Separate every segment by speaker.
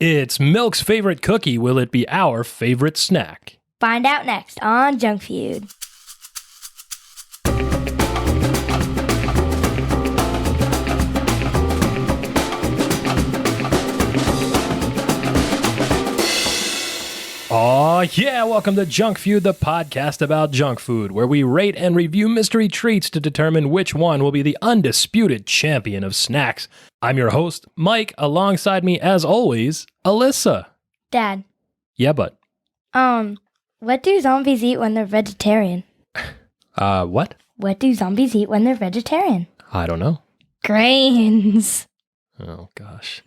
Speaker 1: It's Milk's favorite cookie. Will it be our favorite snack?
Speaker 2: Find out next on Junk Feud.
Speaker 1: Aw, yeah, welcome to Junk Feud, the podcast about junk food, where we rate and review mystery treats to determine which one will be the undisputed champion of snacks. I'm your host, Mike. Alongside me, as always, Alyssa.
Speaker 2: Dad.
Speaker 1: Yeah, but?
Speaker 2: What do zombies eat when they're vegetarian?
Speaker 1: What?
Speaker 2: What do zombies eat when they're vegetarian?
Speaker 1: I don't know.
Speaker 2: Grains.
Speaker 1: Oh, gosh.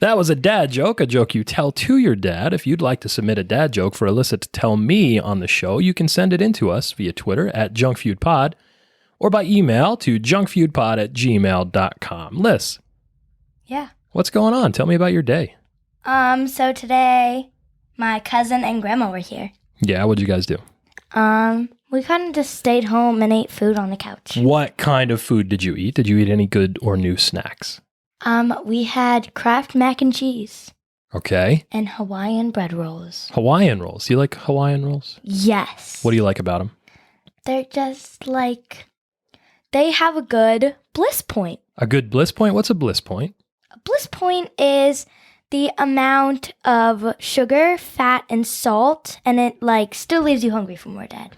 Speaker 1: That was a dad joke, a joke you tell to your dad. If you'd like to submit a dad joke for Alyssa to tell me on the show, you can send it in to us via Twitter at JunkFeudPod or by email to junkfeudpod@gmail.com. Liz.
Speaker 2: Yeah.
Speaker 1: What's going on? Tell me about your day.
Speaker 2: So today, my cousin and grandma were here.
Speaker 1: Yeah, what'd you guys do?
Speaker 2: We kind of just stayed home and ate food on the couch.
Speaker 1: What kind of food did you eat? Did you eat any good or new snacks?
Speaker 2: We had Kraft mac and cheese.
Speaker 1: Okay.
Speaker 2: And Hawaiian bread rolls.
Speaker 1: Hawaiian rolls. You like Hawaiian rolls?
Speaker 2: Yes.
Speaker 1: What do you like about them?
Speaker 2: They're just like, they have a good bliss point.
Speaker 1: A good bliss point? What's a bliss point?
Speaker 2: A bliss point is the amount of sugar, fat, and salt, and it still leaves you hungry for more, Dad.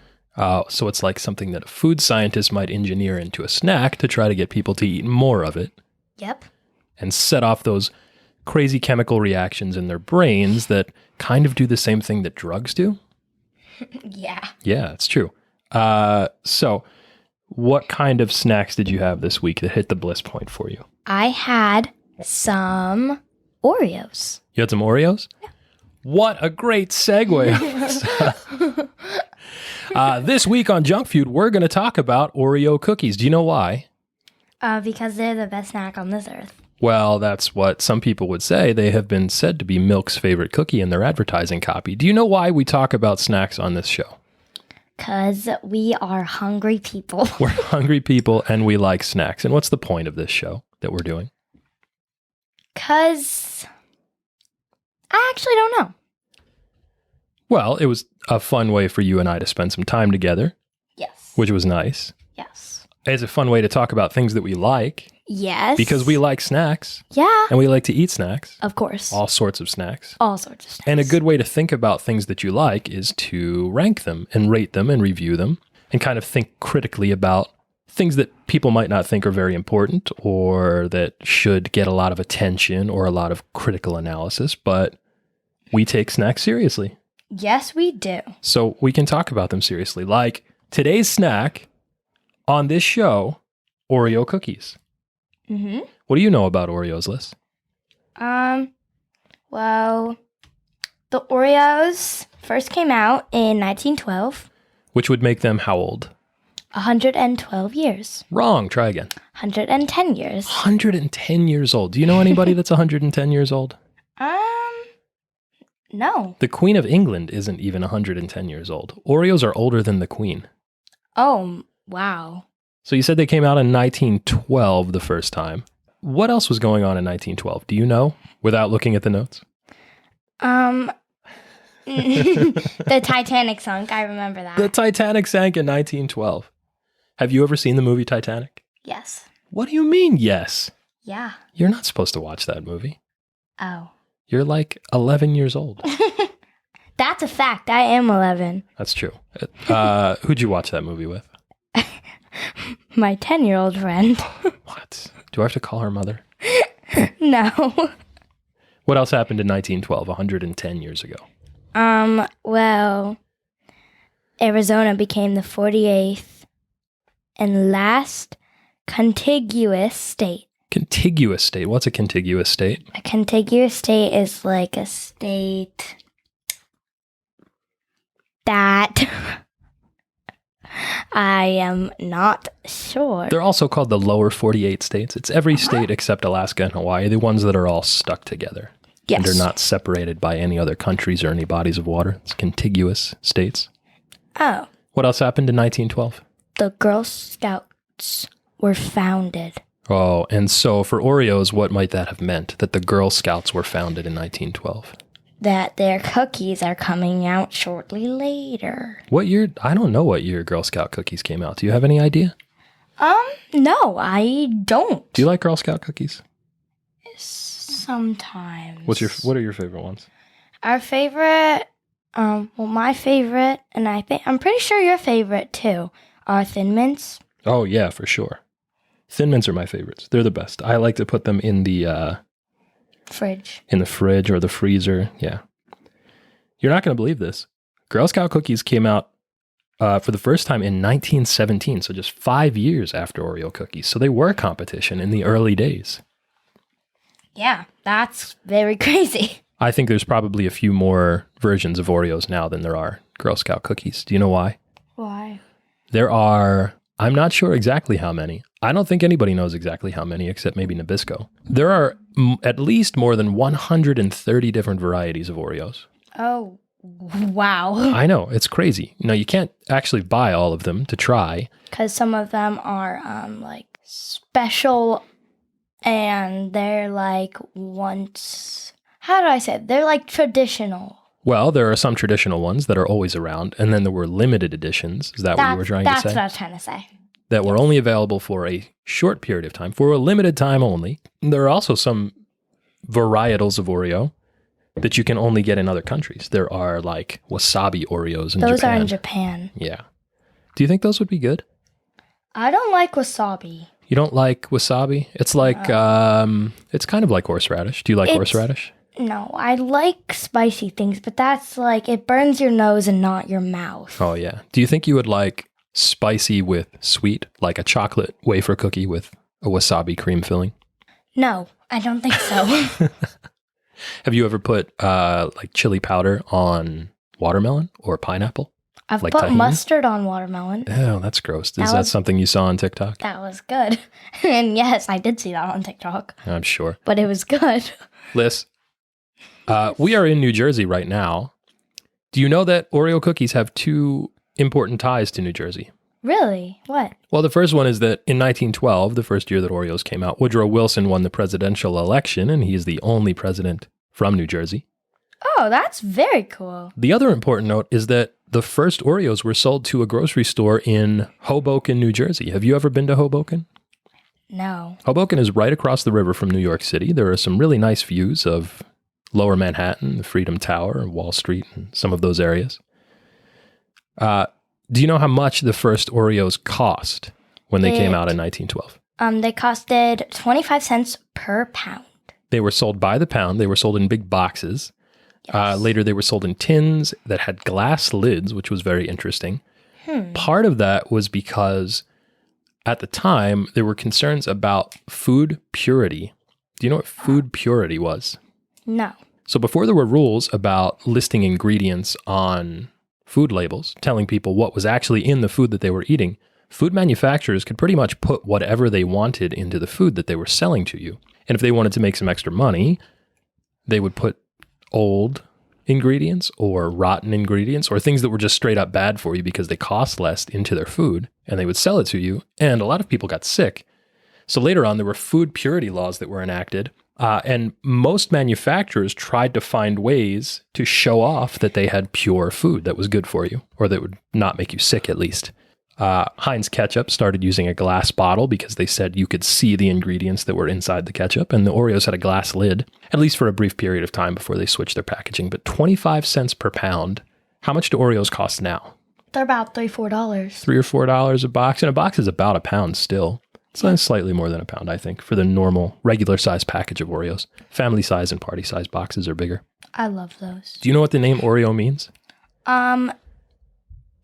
Speaker 1: So it's like something that a food scientist might engineer into a snack to try to get people to eat more of it.
Speaker 2: Yep.
Speaker 1: And set off those crazy chemical reactions in their brains that kind of do the same thing that drugs do.
Speaker 2: Yeah.
Speaker 1: Yeah, it's true. So what kind of snacks did you have this week that hit the bliss point for you?
Speaker 2: I had some Oreos.
Speaker 1: You had some Oreos?
Speaker 2: Yeah.
Speaker 1: What a great segue. This week on Junk Feud, we're going to talk about Oreo cookies. Do you know why?
Speaker 2: Because they're the best snack on this earth.
Speaker 1: Well, that's what some people would say. They have been said to be Milk's favorite cookie in their advertising copy. Do you know why we talk about snacks on this show?
Speaker 2: Because we are hungry people.
Speaker 1: We're hungry people and we like snacks. And what's the point of this show that we're doing?
Speaker 2: Because I actually don't know.
Speaker 1: Well, it was a fun way for you and I to spend some time together.
Speaker 2: Yes.
Speaker 1: Which was nice.
Speaker 2: Yes.
Speaker 1: It's a fun way to talk about things that we like.
Speaker 2: Yes.
Speaker 1: Because we like snacks.
Speaker 2: Yeah.
Speaker 1: And we like to eat snacks.
Speaker 2: Of course.
Speaker 1: All sorts of snacks.
Speaker 2: All sorts of snacks.
Speaker 1: And a good way to think about things that you like is to rank them and rate them and review them and kind of think critically about things that people might not think are very important or that should get a lot of attention or a lot of critical analysis, but we take snacks seriously.
Speaker 2: Yes, we do.
Speaker 1: So we can talk about them seriously. Like today's snack on this show, Oreo cookies.
Speaker 2: Mm-hmm.
Speaker 1: What do you know about Oreos, Liz?
Speaker 2: Well, the Oreos first came out in 1912.
Speaker 1: Which would make them how old?
Speaker 2: 112 years.
Speaker 1: Wrong. Try again.
Speaker 2: 110 years.
Speaker 1: 110 years old. Do you know anybody that's 110 years old?
Speaker 2: No.
Speaker 1: The Queen of England isn't even 110 years old. Oreos are older than the Queen.
Speaker 2: Oh, wow.
Speaker 1: So you said they came out in 1912 the first time. What else was going on in 1912? Do you know without looking at the notes?
Speaker 2: The Titanic sunk. I remember that.
Speaker 1: The Titanic sank in 1912. Have you ever seen the movie Titanic?
Speaker 2: Yes.
Speaker 1: What do you mean, yes?
Speaker 2: Yeah.
Speaker 1: You're not supposed to watch that movie.
Speaker 2: Oh.
Speaker 1: You're like 11 years old.
Speaker 2: That's a fact. I am 11.
Speaker 1: That's true. Who'd you watch that movie with?
Speaker 2: My 10-year-old friend.
Speaker 1: What? Do I have to call her mother?
Speaker 2: No.
Speaker 1: What else happened in 1912, 110 years ago?
Speaker 2: Well, Arizona became the 48th and last contiguous state.
Speaker 1: Contiguous state? What's a contiguous state?
Speaker 2: A contiguous state is like a state that I am not sure.
Speaker 1: They're also called the lower 48 states. It's every state except Alaska and Hawaii, the ones that are all stuck together.
Speaker 2: Yes.
Speaker 1: And they're not separated by any other countries or any bodies of water. It's contiguous states.
Speaker 2: Oh.
Speaker 1: What else happened in 1912?
Speaker 2: The Girl Scouts were founded.
Speaker 1: Oh, and so for Oreos, what might that have meant? That the Girl Scouts were founded in 1912?
Speaker 2: That their cookies are coming out shortly later.
Speaker 1: What year? I don't know what year Girl Scout cookies came out. Do you have any idea?
Speaker 2: No, I don't.
Speaker 1: Do you like Girl Scout cookies?
Speaker 2: Sometimes.
Speaker 1: What are your favorite ones?
Speaker 2: Our favorite, my favorite, and I'm pretty sure your favorite too, are Thin Mints.
Speaker 1: Oh, yeah, for sure. Thin Mints are my favorites. They're the best. I like to put them in the
Speaker 2: fridge.
Speaker 1: In the fridge or the freezer. Yeah. You're not going to believe this. Girl Scout cookies came out for the first time in 1917, so just 5 years after Oreo cookies. So they were a competition in the early days.
Speaker 2: Yeah, that's very crazy.
Speaker 1: I think there's probably a few more versions of Oreos now than there are Girl Scout cookies. Do you know why?
Speaker 2: Why?
Speaker 1: There are, I'm not sure exactly how many. I don't think anybody knows exactly how many except maybe Nabisco. There are at least more than 130 different varieties of Oreos.
Speaker 2: Oh, wow.
Speaker 1: I know, it's crazy. You can't actually buy all of them to try.
Speaker 2: Because some of them are like special and they're like how do I say it? They're like traditional.
Speaker 1: Well, there are some traditional ones that are always around, and then there were limited editions. Is that what you were trying to say?
Speaker 2: That's what I was trying to say.
Speaker 1: That were only available for a short period of time, for a limited time only. There are also some varietals of Oreo that you can only get in other countries. There are like wasabi Oreos in Japan.
Speaker 2: Those are in Japan.
Speaker 1: Yeah. Do you think those would be good?
Speaker 2: I don't like wasabi.
Speaker 1: You don't like wasabi? It's like, it's kind of like horseradish. Do you like horseradish?
Speaker 2: No, I like spicy things, but that's like, it burns your nose and not your mouth.
Speaker 1: Oh, yeah. Do you think you would like spicy with sweet, like a chocolate wafer cookie with a wasabi cream filling?
Speaker 2: No, I don't think so.
Speaker 1: Have you ever put like chili powder on watermelon or pineapple?
Speaker 2: I've
Speaker 1: like
Speaker 2: put
Speaker 1: tahini?
Speaker 2: Mustard on watermelon.
Speaker 1: Oh, that's gross. Is that something you saw on TikTok?
Speaker 2: That was good. And yes, I did see that on TikTok.
Speaker 1: I'm sure.
Speaker 2: But it was good.
Speaker 1: Liz, we are in New Jersey right now. Do you know that Oreo cookies have two important ties to New Jersey?
Speaker 2: Really? What?
Speaker 1: Well, the first one is that in 1912, the first year that Oreos came out, Woodrow Wilson won the presidential election, and he's the only president from New Jersey.
Speaker 2: Oh, that's very cool.
Speaker 1: The other important note is that the first Oreos were sold to a grocery store in Hoboken, New Jersey. Have you ever been to Hoboken?
Speaker 2: No.
Speaker 1: Hoboken is right across the river from New York City. There are some really nice views of Lower Manhattan, the Freedom Tower, Wall Street, and some of those areas. Do you know how much the first Oreos cost when they came out in 1912?
Speaker 2: They costed 25 cents per pound.
Speaker 1: They were sold by the pound. They were sold in big boxes. Yes. Later, they were sold in tins that had glass lids, which was very interesting. Part of that was because at the time, there were concerns about food purity. Do you know what food purity was?
Speaker 2: No.
Speaker 1: So before there were rules about listing ingredients on food labels, telling people what was actually in the food that they were eating, food manufacturers could pretty much put whatever they wanted into the food that they were selling to you. And if they wanted to make some extra money, they would put old ingredients or rotten ingredients or things that were just straight up bad for you because they cost less into their food, and they would sell it to you. And a lot of people got sick. So later on, there were food purity laws that were enacted. And most manufacturers tried to find ways to show off that they had pure food that was good for you, or that would not make you sick at least. Heinz ketchup started using a glass bottle because they said you could see the ingredients that were inside the ketchup, and the Oreos had a glass lid, at least for a brief period of time before they switched their packaging. But 25 cents per pound. How much do Oreos cost now?
Speaker 2: They're about $3, $4.
Speaker 1: $3 or $4 a box, and a box is about a pound still. It's slightly more than a pound, I think, for the normal, regular size package of Oreos. Family size and party size boxes are bigger.
Speaker 2: I love those.
Speaker 1: Do you know what the name Oreo means?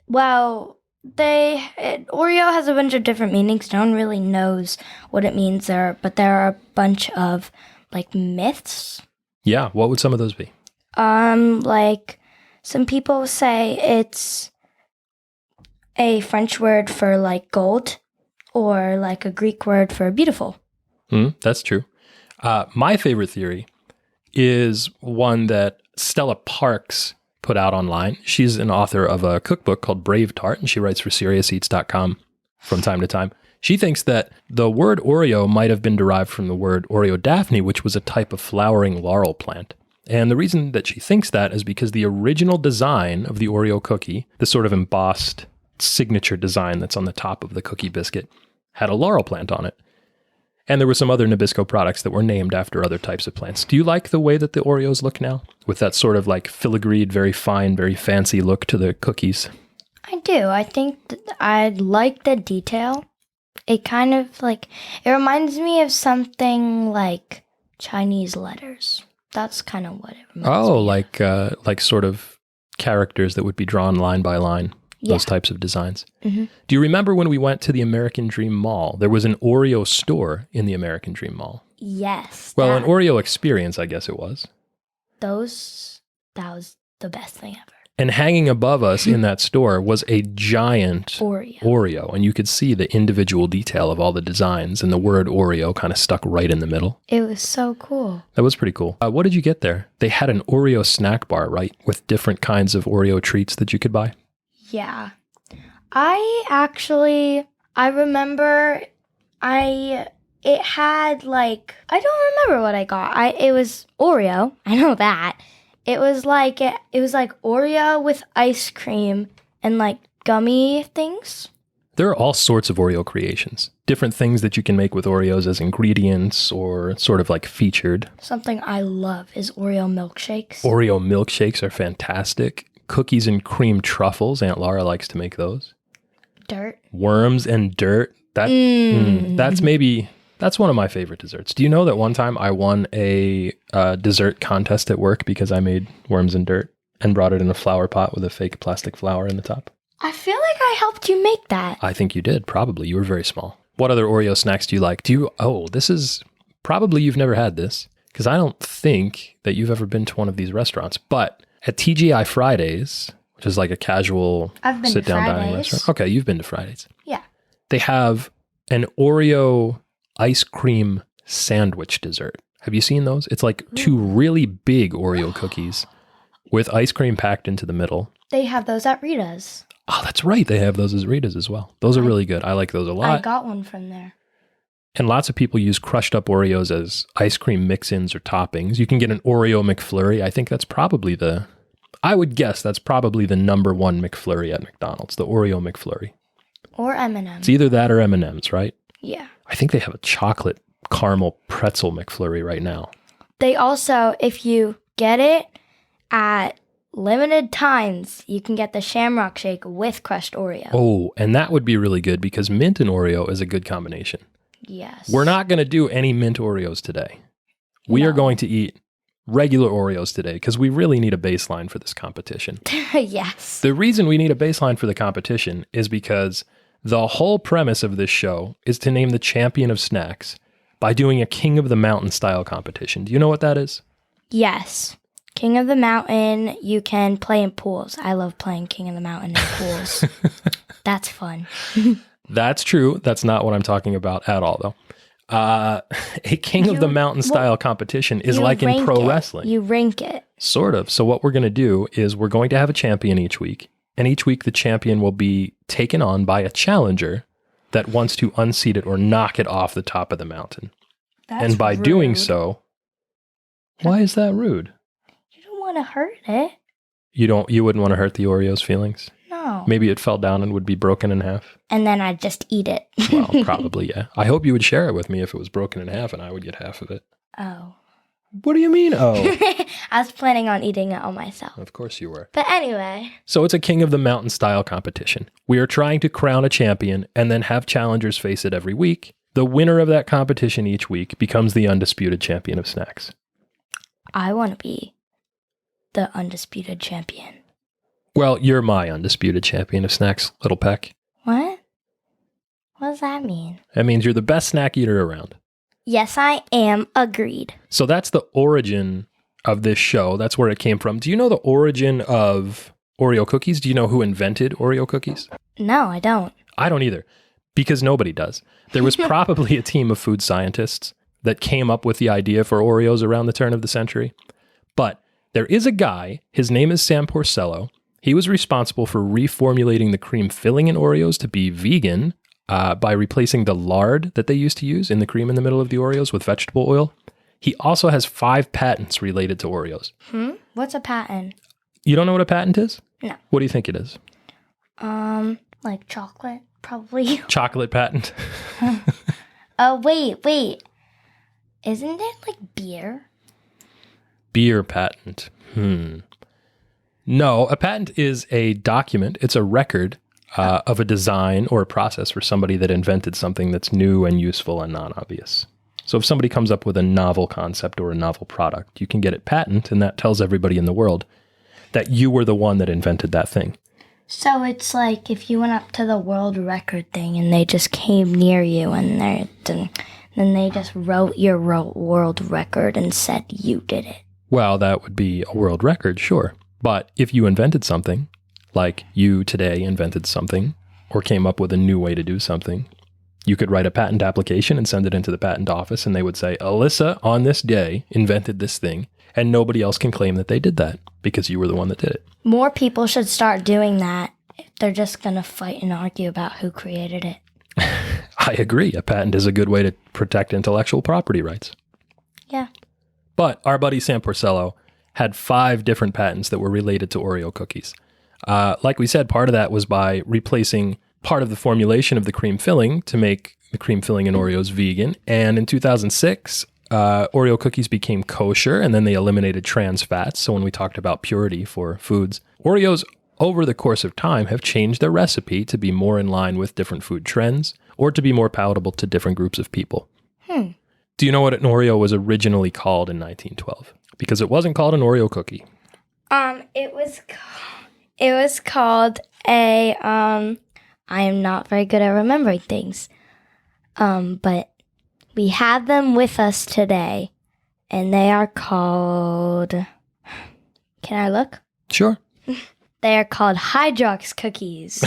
Speaker 2: Well, Oreo has a bunch of different meanings. No one really knows what it means there, but there are a bunch of like myths.
Speaker 1: Yeah, what would some of those be?
Speaker 2: Like some people say it's a French word for like gold, or like a Greek word for beautiful.
Speaker 1: That's true. My favorite theory is one that Stella Parks put out online. She's an author of a cookbook called Brave Tart, and she writes for SeriousEats.com from time to time. She thinks that the word Oreo might have been derived from the word Oreodaphne, which was a type of flowering laurel plant. And the reason that she thinks that is because the original design of the Oreo cookie, the sort of embossed signature design that's on the top of the cookie biscuit, had a laurel plant on it. And there were some other Nabisco products that were named after other types of plants. Do you like the way that the Oreos look now? With that sort of like filigreed, very fine, very fancy look to the cookies?
Speaker 2: I do. I think I like the detail. It kind of like, it reminds me of something like Chinese letters. That's kind of what it reminds me of.
Speaker 1: Like sort of characters that would be drawn line by line. Those types of designs. Mm-hmm. Do you remember when we went to the American Dream Mall? There was an Oreo store in the American Dream Mall.
Speaker 2: Yes.
Speaker 1: Well, an Oreo experience, I guess it was.
Speaker 2: That was the best thing ever.
Speaker 1: And hanging above us in that store was a giant Oreo. And you could see the individual detail of all the designs, and the word Oreo kind of stuck right in the middle.
Speaker 2: It was so cool.
Speaker 1: That was pretty cool. What did you get there? They had an Oreo snack bar, right? With different kinds of Oreo treats that you could buy.
Speaker 2: Yeah. I remember it had like, I don't remember what I got. It was Oreo. I know that. It was like Oreo with ice cream and like gummy things.
Speaker 1: There are all sorts of Oreo creations. Different things that you can make with Oreos as ingredients or sort of like featured.
Speaker 2: Something I love is Oreo milkshakes.
Speaker 1: Oreo milkshakes are fantastic. Cookies and cream truffles. Aunt Laura likes to make those.
Speaker 2: Dirt.
Speaker 1: Worms and dirt. That's one of my favorite desserts. Do you know that one time I won a dessert contest at work because I made worms and dirt and brought it in a flower pot with a fake plastic flower in the top?
Speaker 2: I feel like I helped you make that.
Speaker 1: I think you did, probably. You were very small. What other Oreo snacks do you like? This is probably you've never had this, because I don't think that you've ever been to one of these restaurants, but at TGI Fridays, which is like a casual sit-down dining restaurant. Okay, you've been to Fridays.
Speaker 2: Yeah.
Speaker 1: They have an Oreo ice cream sandwich dessert. Have you seen those? It's like two really big Oreo cookies with ice cream packed into the middle.
Speaker 2: They have those at Rita's.
Speaker 1: Oh, that's right. They have those at Rita's as well. Those are really good. I like those a lot.
Speaker 2: I got one from there.
Speaker 1: And lots of people use crushed up Oreos as ice cream mix-ins or toppings. You can get an Oreo McFlurry. I think that's probably I would guess that's probably the number one McFlurry at McDonald's, the Oreo McFlurry.
Speaker 2: Or M&M's.
Speaker 1: It's either that or M&M's, right?
Speaker 2: Yeah.
Speaker 1: I think they have a chocolate caramel pretzel McFlurry right now.
Speaker 2: They also, if you get it at limited times, you can get the Shamrock Shake with crushed Oreo.
Speaker 1: Oh, and that would be really good because mint and Oreo is a good combination.
Speaker 2: Yes.
Speaker 1: We're not going to do any mint Oreos today. We are going to eat regular Oreos today because we really need a baseline for this competition.
Speaker 2: Yes.
Speaker 1: The reason we need a baseline for the competition is because the whole premise of this show is to name the champion of snacks by doing a King of the Mountain style competition. Do you know what that is?
Speaker 2: Yes. King of the Mountain, you can play in pools. I love playing King of the Mountain in pools. That's fun.
Speaker 1: That's true. That's not what I'm talking about at all, though. A King of the Mountain style competition is like in pro wrestling.
Speaker 2: You rank it.
Speaker 1: Sort of. So what we're going to do is we're going to have a champion each week. And each week the champion will be taken on by a challenger that wants to unseat it or knock it off the top of the mountain. And by doing so, why is that rude?
Speaker 2: You don't want to hurt it.
Speaker 1: You wouldn't want to hurt the Oreo's feelings?
Speaker 2: No.
Speaker 1: Maybe it fell down and would be broken in half.
Speaker 2: And then I'd just eat it.
Speaker 1: Well, probably, yeah. I hope you would share it with me if it was broken in half and I would get half of it.
Speaker 2: Oh.
Speaker 1: What do you mean, oh?
Speaker 2: I was planning on eating it all myself.
Speaker 1: Of course you were.
Speaker 2: But anyway.
Speaker 1: So it's a King of the Mountain style competition. We are trying to crown a champion and then have challengers face it every week. The winner of that competition each week becomes the undisputed champion of snacks.
Speaker 2: I want to be the undisputed champion.
Speaker 1: Well, you're my undisputed champion of snacks, Little Peck.
Speaker 2: What? What does that mean?
Speaker 1: That means you're the best snack eater around.
Speaker 2: Yes, I am. Agreed.
Speaker 1: So that's the origin of this show. That's where it came from. Do you know the origin of Oreo cookies? Do you know who invented Oreo cookies?
Speaker 2: No, I don't.
Speaker 1: I don't either, because nobody does. There was probably a team of food scientists that came up with the idea for Oreos around the turn of the century. But there is a guy, his name is Sam Porcello. He was responsible for reformulating the cream filling in Oreos to be vegan, by replacing the lard that they used to use in the cream in the middle of the Oreos with vegetable oil. He also has 5 patents related to Oreos.
Speaker 2: What's a patent?
Speaker 1: You don't know what a patent is?
Speaker 2: No.
Speaker 1: What do you think it is?
Speaker 2: Like chocolate, probably.
Speaker 1: Chocolate patent.
Speaker 2: Oh, wait. Isn't it like beer?
Speaker 1: Beer patent. No, a patent is a document. It's a record of a design or a process for somebody that invented something that's new and useful and non-obvious. So if somebody comes up with a novel concept or a novel product, you can get it patent, and that tells everybody in the world that you were the one that invented that thing.
Speaker 2: So it's like if you went up to the world record thing and they just came near you and then they just wrote your world record and said you did it.
Speaker 1: Well, that would be a world record, sure. But if you invented something, like you today invented something or came up with a new way to do something, you could write a patent application and send it into the patent office, and they would say, Alyssa on this day invented this thing, and nobody else can claim that they did that because you were the one that did it.
Speaker 2: More people should start doing that. They're just going to fight and argue about who created it.
Speaker 1: I agree. A patent is a good way to protect intellectual property rights.
Speaker 2: Yeah.
Speaker 1: But our buddy Sam Porcello had 5 different patents that were related to Oreo cookies. Like we said, part of that was by replacing part of the formulation of the cream filling to make the cream filling in Oreos vegan. And in 2006, Oreo cookies became kosher, and then they eliminated trans fats. So when we talked about purity for foods, Oreos over the course of time have changed their recipe to be more in line with different food trends or to be more palatable to different groups of people. Do you know what an Oreo was originally called in 1912? Because it wasn't called an Oreo cookie.
Speaker 2: It was called a, I am not very good at remembering things. But we have them with us today, and they are called, can I look?
Speaker 1: Sure.
Speaker 2: They are called Hydrox cookies.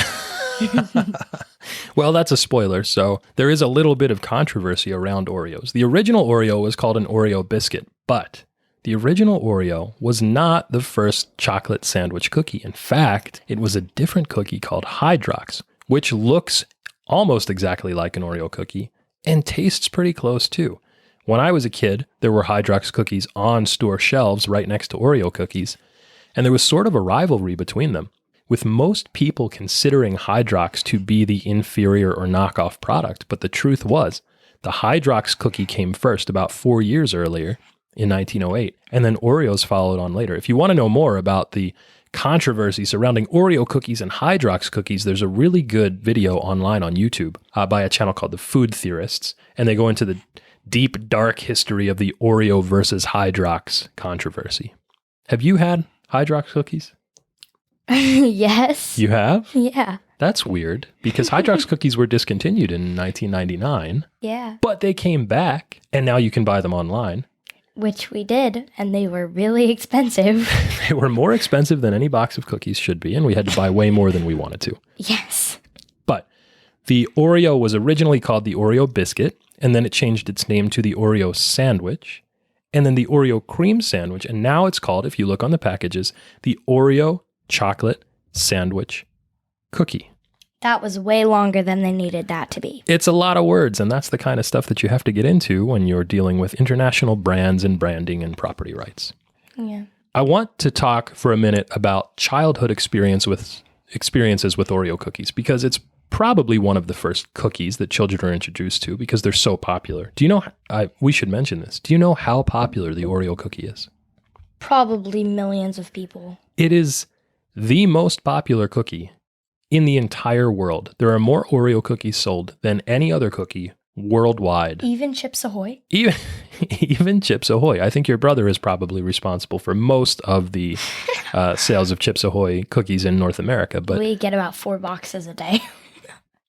Speaker 1: Well, that's a spoiler, so there is a little bit of controversy around Oreos. The original Oreo was called an Oreo biscuit, but the original Oreo was not the first chocolate sandwich cookie. In fact, it was a different cookie called Hydrox, which looks almost exactly like an Oreo cookie and tastes pretty close too. When I was a kid, there were Hydrox cookies on store shelves right next to Oreo cookies, and there was sort of a rivalry between them, with most people considering Hydrox to be the inferior or knockoff product. But the truth was, the Hydrox cookie came first about 4 years earlier in 1908, and then Oreos followed on later. If you want to know more about the controversy surrounding Oreo cookies and Hydrox cookies, there's a really good video online on YouTube by a channel called The Food Theorists, and they go into the deep, dark history of the Oreo versus Hydrox controversy. Have you had Hydrox cookies?
Speaker 2: Yes.
Speaker 1: You have?
Speaker 2: Yeah.
Speaker 1: That's weird, because Hydrox cookies were discontinued in 1999.
Speaker 2: Yeah.
Speaker 1: But they came back, and now you can buy them online.
Speaker 2: Which we did, and they were really expensive.
Speaker 1: They were more expensive than any box of cookies should be, and we had to buy way more than we wanted to.
Speaker 2: Yes.
Speaker 1: But the Oreo was originally called the Oreo biscuit, and then it changed its name to the Oreo sandwich, and then the Oreo cream sandwich, and now it's called, if you look on the packages, the Oreo chocolate sandwich cookie.
Speaker 2: That was way longer than they needed that to be.
Speaker 1: It's a lot of words, and that's the kind of stuff that you have to get into when you're dealing with international brands and branding and property rights.
Speaker 2: Yeah.
Speaker 1: I want to talk for a minute about childhood experiences with Oreo cookies, because it's probably one of the first cookies that children are introduced to because they're so popular. Do you know, we should mention this, do you know how popular the Oreo cookie is?
Speaker 2: Probably millions of people.
Speaker 1: It is the most popular cookie in the entire world. There are more Oreo cookies sold than any other cookie worldwide.
Speaker 2: Even Chips Ahoy?
Speaker 1: Even Chips Ahoy. I think your brother is probably responsible for most of the sales of Chips Ahoy cookies in North America. But
Speaker 2: we get about 4 boxes a day.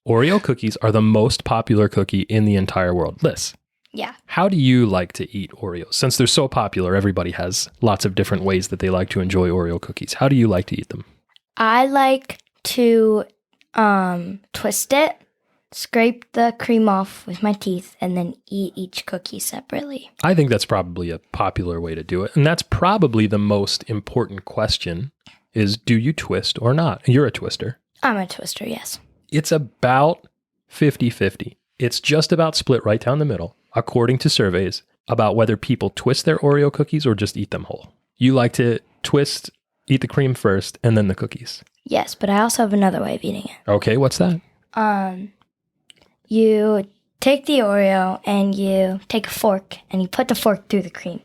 Speaker 1: Oreo cookies are the most popular cookie in the entire world. Liz,
Speaker 2: yeah.
Speaker 1: How do you like to eat Oreos? Since they're so popular, everybody has lots of different ways that they like to enjoy Oreo cookies. How do you like to eat them?
Speaker 2: I like to twist it, scrape the cream off with my teeth, and then eat each cookie separately.
Speaker 1: I think that's probably a popular way to do it. And that's probably the most important question is, do you twist or not? You're a twister.
Speaker 2: I'm a twister, yes.
Speaker 1: It's about 50-50. It's just about split right down the middle, according to surveys, about whether people twist their Oreo cookies or just eat them whole. You like to twist, eat the cream first, and then the cookies.
Speaker 2: Yes, but I also have another way of eating it.
Speaker 1: Okay, what's that?
Speaker 2: You take the Oreo and you take a fork and you put the fork through the cream.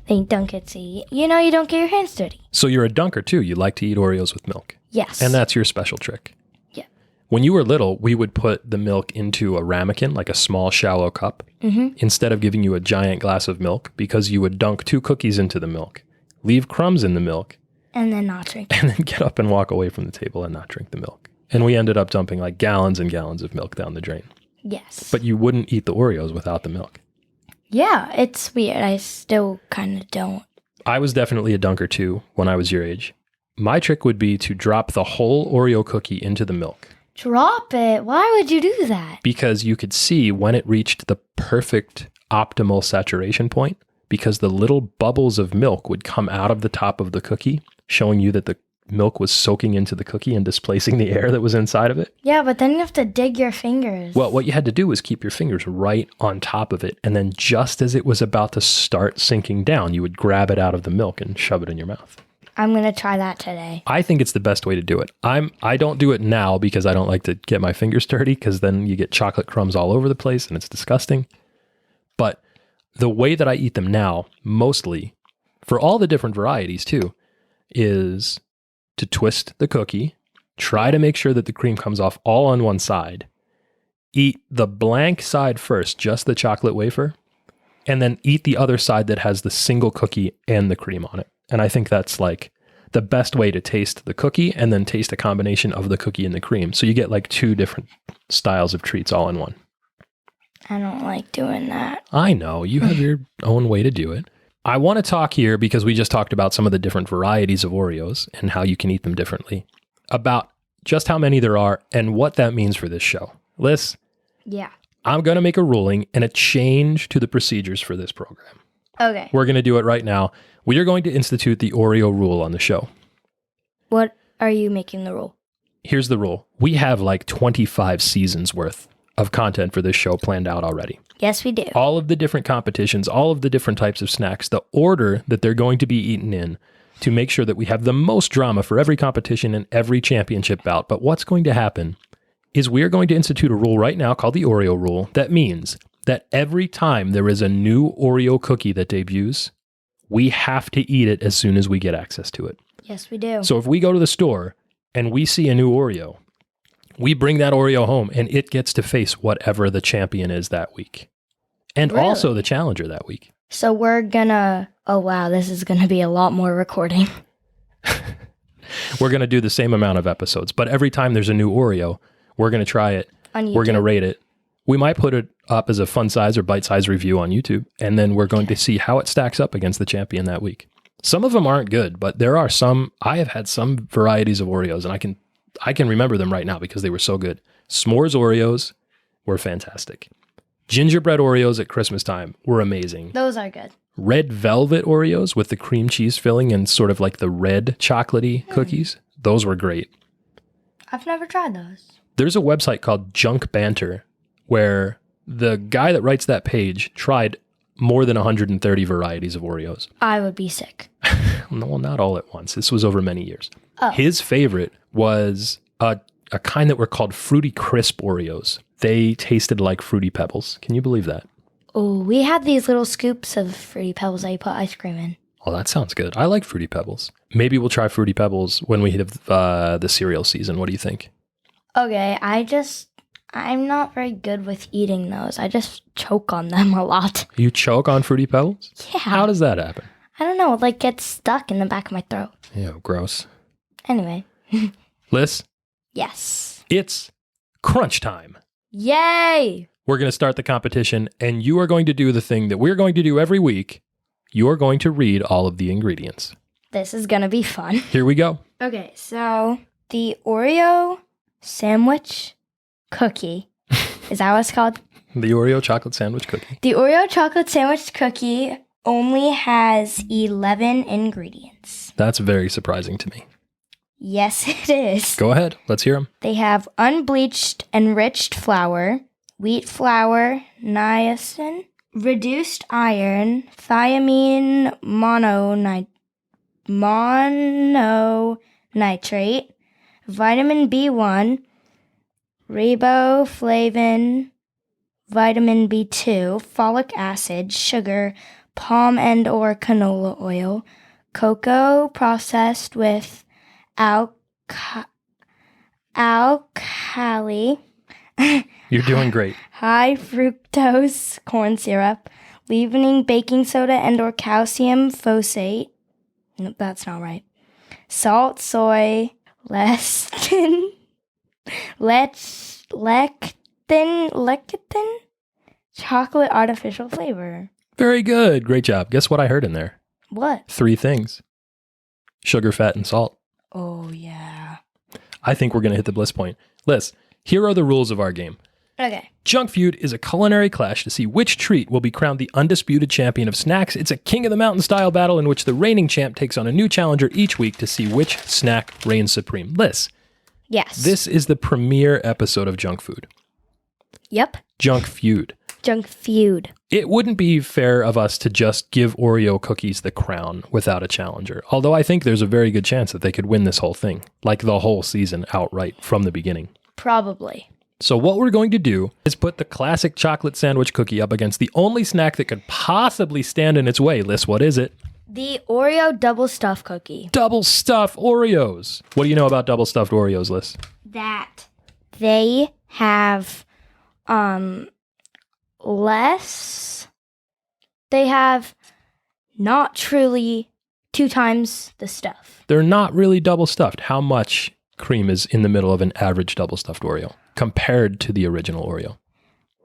Speaker 2: Then you dunk it so you don't get your hands dirty.
Speaker 1: So you're a dunker too. You like to eat Oreos with milk.
Speaker 2: Yes.
Speaker 1: And that's your special trick.
Speaker 2: Yeah.
Speaker 1: When you were little, we would put the milk into a ramekin, like a small shallow cup, instead of giving you a giant glass of milk, because you would dunk 2 cookies into the milk, leave crumbs in the milk,
Speaker 2: and then not drink it.
Speaker 1: And then get up and walk away from the table and not drink the milk. And we ended up dumping like gallons and gallons of milk down the drain.
Speaker 2: Yes.
Speaker 1: But you wouldn't eat the Oreos without the milk.
Speaker 2: Yeah, it's weird. I still kind of don't.
Speaker 1: I was definitely a dunker too when I was your age. My trick would be to drop the whole Oreo cookie into the milk.
Speaker 2: Drop it? Why would you do that?
Speaker 1: Because you could see when it reached the perfect optimal saturation point, because the little bubbles of milk would come out of the top of the cookie, showing you that the milk was soaking into the cookie and displacing the air that was inside of it.
Speaker 2: Yeah, but then you have to dig your fingers.
Speaker 1: Well, what you had to do was keep your fingers right on top of it. And then just as it was about to start sinking down, you would grab it out of the milk and shove it in your mouth.
Speaker 2: I'm going to try that today.
Speaker 1: I think it's the best way to do it. I don't do it now because I don't like to get my fingers dirty, because then you get chocolate crumbs all over the place and it's disgusting. But the way that I eat them now, mostly, for all the different varieties too, is to twist the cookie, try to make sure that the cream comes off all on one side, eat the blank side first, just the chocolate wafer, and then eat the other side that has the single cookie and the cream on it. And I think that's like the best way to taste the cookie and then taste a combination of the cookie and the cream. So you get like 2 different styles of treats all in one.
Speaker 2: I don't like doing that.
Speaker 1: I know, you have your own way to do it. I want to talk here, because we just talked about some of the different varieties of Oreos and how you can eat them differently, about just how many there are and what that means for this show. Liz?
Speaker 2: Yeah.
Speaker 1: I'm going to make a ruling and a change to the procedures for this program.
Speaker 2: Okay.
Speaker 1: We're going to do it right now. We are going to institute the Oreo rule on the show.
Speaker 2: What are you making the rule?
Speaker 1: Here's the rule. We have like 25 seasons worth of content for this show planned out already.
Speaker 2: Yes, we do.
Speaker 1: All of the different competitions, all of the different types of snacks, the order that they're going to be eaten in, to make sure that we have the most drama for every competition and every championship bout. But what's going to happen is we are going to institute a rule right now called the Oreo rule. That means that every time there is a new Oreo cookie that debuts, we have to eat it as soon as we get access to it.
Speaker 2: Yes, we do.
Speaker 1: So if we go to the store and we see a new Oreo, we bring that Oreo home and it gets to face whatever the champion is that week. And
Speaker 2: Really?
Speaker 1: Also the challenger that week.
Speaker 2: So we're gonna, oh wow, this is gonna be a lot more recording.
Speaker 1: We're going to do the same amount of episodes, but every time there's a new Oreo, we're going to try it.
Speaker 2: On YouTube.
Speaker 1: We're going to rate it. We might put it up as a fun size or bite size review on YouTube, and then we're going to see how it stacks up against the champion that week. Some of them aren't good, but there are some. I have had some varieties of Oreos, and I can remember them right now because they were so good. S'mores Oreos were fantastic. Gingerbread Oreos at Christmas time were amazing.
Speaker 2: Those are good.
Speaker 1: Red velvet Oreos with the cream cheese filling and sort of like the red chocolatey cookies. Those were great.
Speaker 2: I've never tried those.
Speaker 1: There's a website called Junk Banter where the guy that writes that page tried more than 130 varieties of Oreos.
Speaker 2: I would be sick.
Speaker 1: Well, not all at once. This was over many years.
Speaker 2: Oh.
Speaker 1: His favorite was a kind that were called Fruity Crisp Oreos. They tasted like Fruity Pebbles. Can you believe that?
Speaker 2: Oh, we had these little scoops of Fruity Pebbles that you put ice cream in.
Speaker 1: Oh, that sounds good. I like Fruity Pebbles. Maybe we'll try Fruity Pebbles when we hit the cereal season. What do you think?
Speaker 2: Okay, I'm not very good with eating those. I just choke on them a lot.
Speaker 1: You choke on Fruity Pebbles?
Speaker 2: Yeah.
Speaker 1: How does that happen?
Speaker 2: I don't know, it like gets stuck in the back of my throat.
Speaker 1: Ew, gross.
Speaker 2: Anyway.
Speaker 1: Liz,
Speaker 2: Yes.
Speaker 1: it's crunch time.
Speaker 2: Yay!
Speaker 1: We're going to start the competition, and you are going to do the thing that we're going to do every week. You are going to read all of the ingredients.
Speaker 2: This is gonna be fun.
Speaker 1: Here we go.
Speaker 2: Okay, so the Oreo sandwich cookie. Is that what it's called?
Speaker 1: The Oreo chocolate sandwich cookie.
Speaker 2: The Oreo chocolate sandwich cookie only has 11 ingredients.
Speaker 1: That's very surprising to me.
Speaker 2: Yes, it is.
Speaker 1: Go ahead. Let's hear them.
Speaker 2: They have unbleached enriched flour, wheat flour, niacin, reduced iron, thiamine mononitrate, vitamin B1, riboflavin, vitamin B2, folic acid, sugar, palm and or canola oil, cocoa processed with alkali,
Speaker 1: You're doing great.
Speaker 2: high fructose corn syrup, leavening, baking soda and or calcium phosphate. Nope, that's not right. Salt, soy, lecithin, chocolate artificial flavor.
Speaker 1: Very good. Great job. Guess what I heard in there?
Speaker 2: What?
Speaker 1: 3 things. Sugar, fat, and salt.
Speaker 2: Oh, yeah.
Speaker 1: I think we're going to hit the bliss point. Liz, here are the rules of our game.
Speaker 2: Okay.
Speaker 1: Junk Feud is a culinary clash to see which treat will be crowned the undisputed champion of snacks. It's a king of the mountain style battle in which the reigning champ takes on a new challenger each week to see which snack reigns supreme. Liz,
Speaker 2: Yes.
Speaker 1: this is the premiere episode of Junk Food.
Speaker 2: Yep.
Speaker 1: Junk Feud.
Speaker 2: Junk Feud.
Speaker 1: It wouldn't be fair of us to just give Oreo cookies the crown without a challenger, although I think there's a very good chance that they could win this whole thing, like the whole season outright from the beginning.
Speaker 2: Probably.
Speaker 1: So what we're going to do is put the classic chocolate sandwich cookie up against the only snack that could possibly stand in its way. Liz, what is it?
Speaker 2: The Oreo double stuff cookie.
Speaker 1: Double stuffed Oreos. What do you know about double stuffed Oreos, Liz?
Speaker 2: That they have less. They have not truly 2 times the stuff.
Speaker 1: They're not really double stuffed. How much cream is in the middle of an average double stuffed Oreo compared to the original Oreo?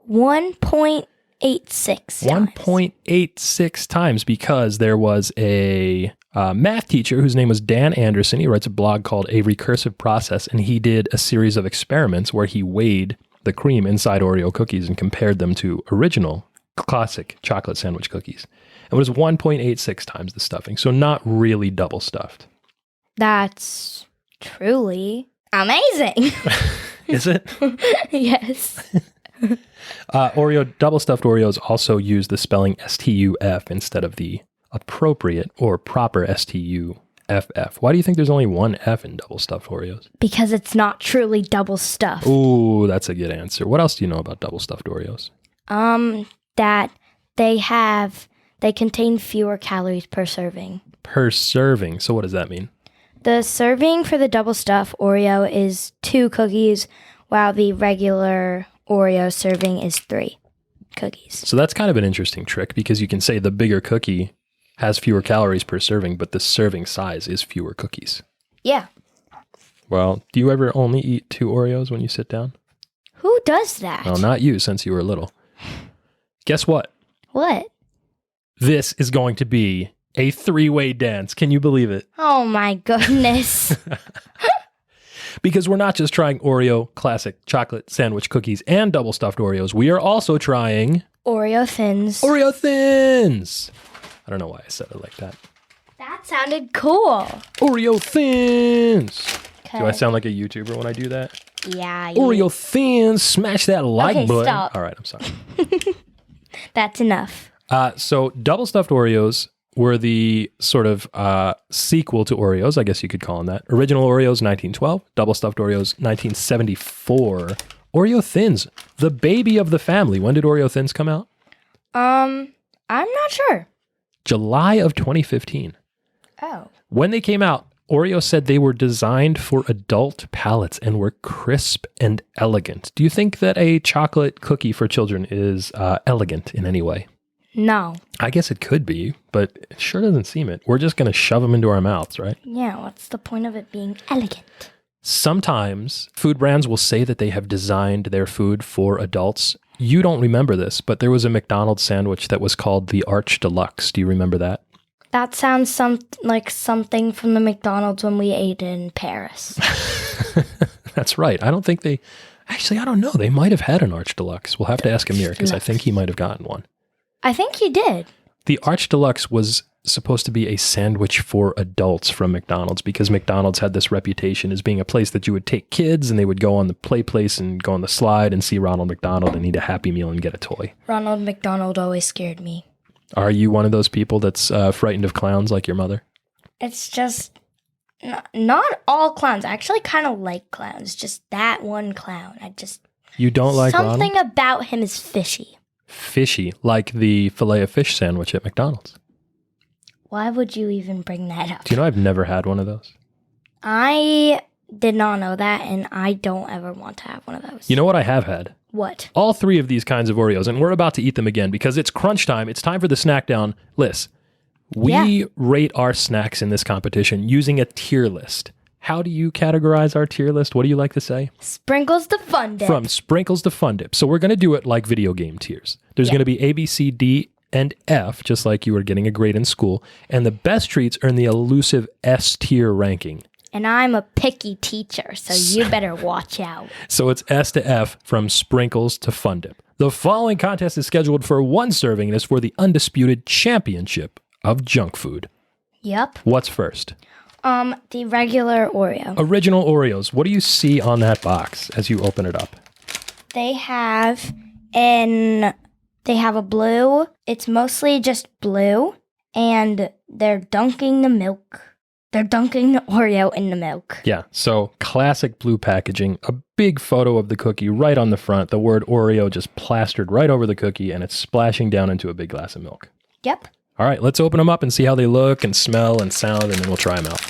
Speaker 2: 1.86 times.
Speaker 1: 1.86 times, because there was a math teacher whose name was Dan Anderson. He writes a blog called A Recursive Process, and he did a series of experiments where he weighed the cream inside Oreo cookies and compared them to original classic chocolate sandwich cookies. It was 1.86 times the stuffing, so not really double stuffed.
Speaker 2: That's truly amazing.
Speaker 1: Is it?
Speaker 2: Yes.
Speaker 1: Double stuffed Oreos also use the spelling STUF instead of the appropriate or proper STUFF. Why do you think there's only one F in double stuffed Oreos?
Speaker 2: Because it's not truly double stuffed.
Speaker 1: Ooh, that's a good answer. What else do you know about double stuffed Oreos?
Speaker 2: That they contain fewer calories per serving.
Speaker 1: Per serving. So what does that mean?
Speaker 2: The serving for the double stuffed Oreo is 2 cookies, while the regular Oreo serving is 3 cookies.
Speaker 1: So that's kind of an interesting trick, because you can say the bigger cookie has fewer calories per serving, but the serving size is fewer cookies.
Speaker 2: Yeah.
Speaker 1: Well, do you ever only eat 2 Oreos when you sit down?
Speaker 2: Who does that?
Speaker 1: Well, not you, since you were little. Guess what?
Speaker 2: What?
Speaker 1: This is going to be a 3-way dance. Can you believe it?
Speaker 2: Oh my goodness.
Speaker 1: Because we're not just trying Oreo classic chocolate sandwich cookies and double stuffed Oreos. We are also trying
Speaker 2: Oreo Thins.
Speaker 1: Oreo Thins. I don't know why I said it like that.
Speaker 2: That sounded cool.
Speaker 1: Oreo Thins.
Speaker 2: Okay.
Speaker 1: Do I sound like a YouTuber when I do that?
Speaker 2: Yeah.
Speaker 1: Oreo Thins. Smash that like
Speaker 2: Okay,
Speaker 1: button.
Speaker 2: stop.
Speaker 1: All right, I'm sorry.
Speaker 2: That's enough.
Speaker 1: So double stuffed Oreos were the sort of sequel to Oreos, I guess you could call them that. Original Oreos, 1912. Double stuffed Oreos, 1974. Oreo Thins, the baby of the family. When did Oreo Thins come out?
Speaker 2: I'm not sure.
Speaker 1: July of 2015.
Speaker 2: Oh.
Speaker 1: When they came out, Oreo said they were designed for adult palates and were crisp and elegant. Do you think that a chocolate cookie for children is elegant in any way?
Speaker 2: No.
Speaker 1: I guess it could be, but it sure doesn't seem it. We're just going to shove them into our mouths, right?
Speaker 2: Yeah, what's the point of it being elegant?
Speaker 1: Sometimes food brands will say that they have designed their food for adults. You don't remember this, but there was a McDonald's sandwich that was called the Arch Deluxe. Do you remember that?
Speaker 2: That sounds like something from the McDonald's when we ate in Paris.
Speaker 1: That's right. I don't think they... Actually, I don't know. They might have had an Arch Deluxe. We'll have to ask Amir, because I think he might have gotten one.
Speaker 2: I think he did.
Speaker 1: The Arch Deluxe was supposed to be a sandwich for adults from McDonald's, because McDonald's had this reputation as being a place that you would take kids and they would go on the play place and go on the slide and see Ronald McDonald and eat a Happy Meal and get a toy.
Speaker 2: Ronald McDonald always scared me.
Speaker 1: Are you one of those people that's frightened of clowns like your mother?
Speaker 2: It's just not all clowns. I actually kind of like clowns. Just that one clown.
Speaker 1: You don't like
Speaker 2: something
Speaker 1: Ronald?
Speaker 2: about him is fishy.
Speaker 1: Fishy, like the filet of fish sandwich at McDonald's.
Speaker 2: Why would you even bring that up?
Speaker 1: Do you know I've never had one of those?
Speaker 2: I did not know that, and I don't ever want to have one of those.
Speaker 1: You know what I have had?
Speaker 2: What?
Speaker 1: All 3 of these kinds of Oreos, and we're about to eat them again because it's crunch time. It's time for the snack down. Liz, we rate our snacks in this competition using a tier list. How do you categorize our tier list? What do you like to say?
Speaker 2: Sprinkles to Fun Dip.
Speaker 1: From sprinkles to Fun Dip. So we're going to do it like video game tiers. There's going to be A, B, C, D, and F, just like you were getting a grade in school. And the best treats earn the elusive S tier ranking.
Speaker 2: And I'm a picky teacher, so you better watch out.
Speaker 1: So it's S to F from sprinkles to Fun Dip. The following contest is scheduled for 1 serving and is for the undisputed championship of junk food.
Speaker 2: Yep.
Speaker 1: What's first?
Speaker 2: The regular Oreo.
Speaker 1: Original Oreos. What do you see on that box as you open it up?
Speaker 2: They have a blue. It's mostly just blue, and they're dunking the milk. They're dunking the Oreo in the milk.
Speaker 1: Yeah, so classic blue packaging, a big photo of the cookie right on the front, the word Oreo just plastered right over the cookie, and it's splashing down into a big glass of milk.
Speaker 2: Yep.
Speaker 1: All right, let's open them up and see how they look and smell and sound, and then we'll try them out.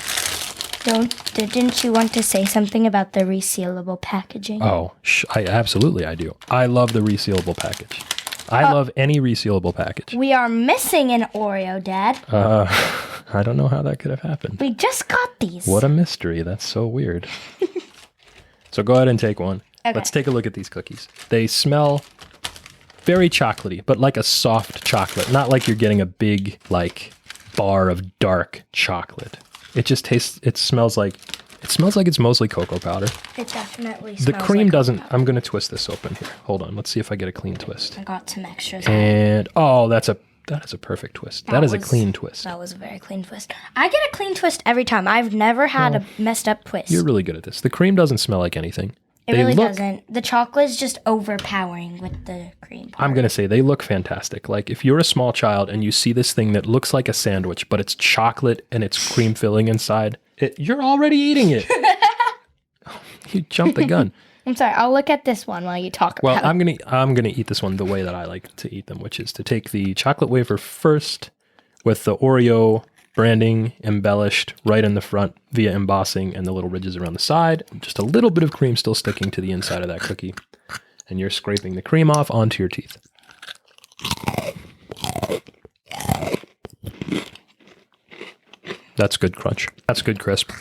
Speaker 2: Didn't you want to say something about the resealable packaging?
Speaker 1: Oh, absolutely I do. I love the resealable package. I love any resealable package.
Speaker 2: We are missing an Oreo, Dad.
Speaker 1: I don't know how that could have happened.
Speaker 2: We just got these.
Speaker 1: What a mystery. That's so weird. So go ahead and take one.
Speaker 2: Okay.
Speaker 1: Let's take a look at these cookies. They smell very chocolatey, but like a soft chocolate, not like you're getting a big bar of dark chocolate. It just tastes, it smells like it's mostly cocoa powder.
Speaker 2: It definitely smells
Speaker 1: The cream
Speaker 2: like
Speaker 1: doesn't,
Speaker 2: cocoa powder.
Speaker 1: I'm going to twist this open here. Hold on. Let's see if I get a clean twist.
Speaker 2: I got some extras.
Speaker 1: And, that is a perfect twist. That is a clean twist.
Speaker 2: That was a very clean twist. I get a clean twist every time. I've never had a messed up twist.
Speaker 1: You're really good at this. The cream doesn't smell like anything.
Speaker 2: It really doesn't. The chocolate's just overpowering with the cream part.
Speaker 1: I'm going to say they look fantastic. Like if you're a small child and you see this thing that looks like a sandwich, but it's chocolate and it's cream filling inside, you're already eating it. You jumped the gun.
Speaker 2: I'm sorry. I'll look at this one while you talk about it.
Speaker 1: Well, I'm gonna eat this one the way that I like to eat them, which is to take the chocolate wafer first with the Oreo branding embellished right in the front via embossing and the little ridges around the side. Just a little bit of cream still sticking to the inside of that cookie. And you're scraping the cream off onto your teeth. That's good crunch. That's good crisp.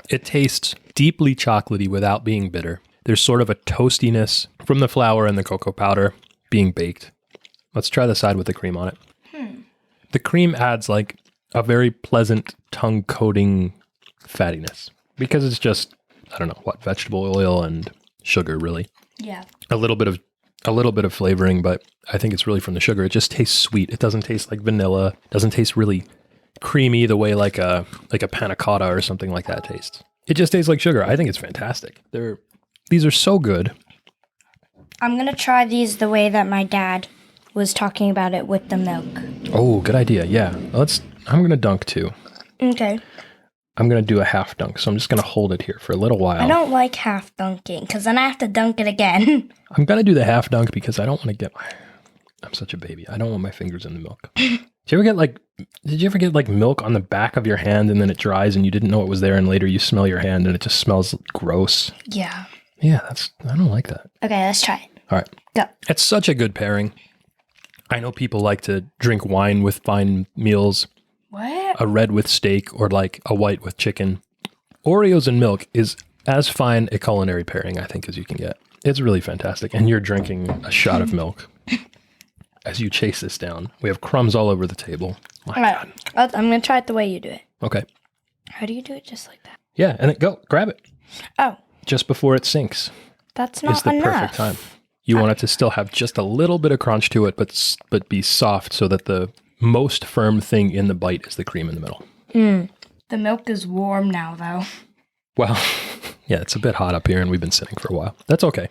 Speaker 1: It tastes deeply chocolatey without being bitter. There's sort of a toastiness from the flour and the cocoa powder being baked. Let's try the side with the cream on it. The cream adds like a very pleasant tongue coating fattiness because it's just, I don't know what, vegetable oil and sugar really.
Speaker 2: Yeah.
Speaker 1: A little bit of flavoring, but I think it's really from the sugar. It just tastes sweet. It doesn't taste like vanilla. It doesn't taste really creamy the way like a panna cotta or something like that tastes. It just tastes like sugar. I think it's fantastic. These are so good.
Speaker 2: I'm going to try these the way that my dad was talking about it with the milk.
Speaker 1: Oh, good idea. Yeah. I'm going to dunk too.
Speaker 2: Okay.
Speaker 1: I'm going to do a half dunk. So I'm just going to hold it here for a little while.
Speaker 2: I don't like half dunking because then I have to dunk it again.
Speaker 1: I'm going to do the half dunk because I don't want to I'm such a baby. I don't want my fingers in the milk. Did you ever get like milk on the back of your hand and then it dries and you didn't know it was there and later you smell your hand and it just smells gross?
Speaker 2: Yeah.
Speaker 1: Yeah, I don't like that.
Speaker 2: Okay, let's try it.
Speaker 1: All right.
Speaker 2: Go.
Speaker 1: It's such a good pairing. I know people like to drink wine with fine meals.
Speaker 2: What?
Speaker 1: A red with steak or like a white with chicken. Oreos and milk is as fine a culinary pairing, I think, as you can get. It's really fantastic. And you're drinking a shot of milk. As you chase this down, we have crumbs all over the table. My God.
Speaker 2: I'm going to try it the way you do it.
Speaker 1: Okay.
Speaker 2: How do you do it just like that?
Speaker 1: Yeah, and go. Grab it.
Speaker 2: Oh.
Speaker 1: Just before it sinks.
Speaker 2: That's not
Speaker 1: It's the
Speaker 2: enough.
Speaker 1: perfect time. You want it to still have just a little bit of crunch to it, but be soft so that the most firm thing in the bite is the cream in the middle.
Speaker 2: The milk is warm now, though.
Speaker 1: Well, yeah, it's a bit hot up here and we've been sitting for a while. That's okay.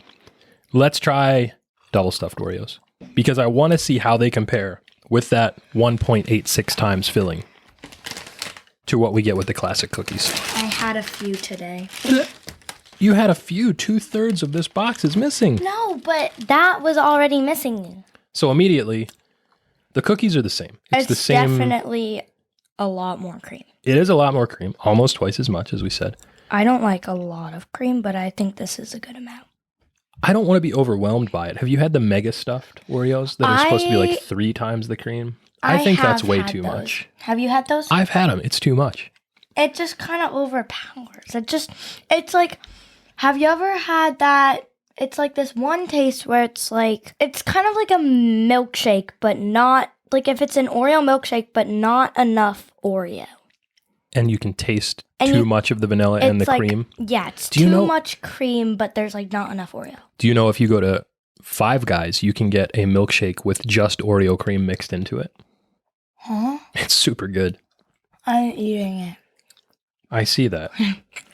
Speaker 1: Let's try double stuffed Oreos because I want to see how they compare with that 1.86 times filling to what we get with the classic cookies.
Speaker 2: I had a few today.
Speaker 1: You had a few. 2/3 of this box is missing.
Speaker 2: No, but that was already missing.
Speaker 1: So immediately, the cookies are the same. It's the same.
Speaker 2: Definitely a lot more cream.
Speaker 1: It is a lot more cream, almost twice as much as we said.
Speaker 2: I don't like a lot of cream, but I think this is a good amount.
Speaker 1: I don't want to be overwhelmed by it. Have you had the mega stuffed Oreos that are supposed to be like 3 times the cream? I think that's way too much.
Speaker 2: Have you had those?
Speaker 1: I've had them. It's too much.
Speaker 2: It just kind of overpowers. It's like, have you ever had that? It's like this one taste where it's kind of like a milkshake, but not, like if it's an Oreo milkshake, but not enough Oreo.
Speaker 1: And you can taste too much of the vanilla and the cream.
Speaker 2: Yeah, it's too much cream, but there's like not enough Oreo.
Speaker 1: Do you know if you go to Five Guys, you can get a milkshake with just Oreo cream mixed into it?
Speaker 2: Huh?
Speaker 1: It's super good.
Speaker 2: I'm eating it.
Speaker 1: I see that.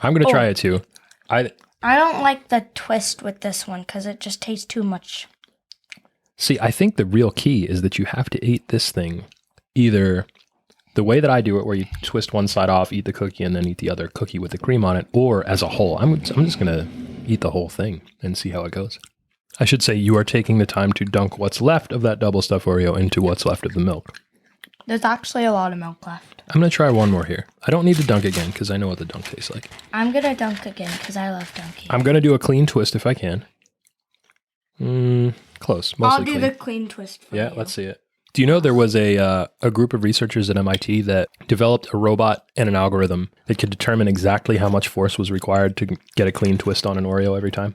Speaker 1: I'm going to try it too.
Speaker 2: I don't like the twist with this one because it just tastes too much.
Speaker 1: See, I think the real key is that you have to eat this thing either the way that I do it, where you twist one side off, eat the cookie, and then eat the other cookie with the cream on it, or as a whole. I'm just going to eat the whole thing and see how it goes. I should say you are taking the time to dunk what's left of that double stuffed Oreo into what's left of the milk.
Speaker 2: There's actually a lot of milk left.
Speaker 1: I'm going to try one more here. I don't need to dunk again because I know what the dunk tastes like.
Speaker 2: I'm going to dunk again because I love dunking.
Speaker 1: I'm going to do a clean twist if I can. Close. Mostly
Speaker 2: I'll do the clean twist for you.
Speaker 1: Yeah, let's see it. Do you know there was a group of researchers at MIT that developed a robot and an algorithm that could determine exactly how much force was required to get a clean twist on an Oreo every time?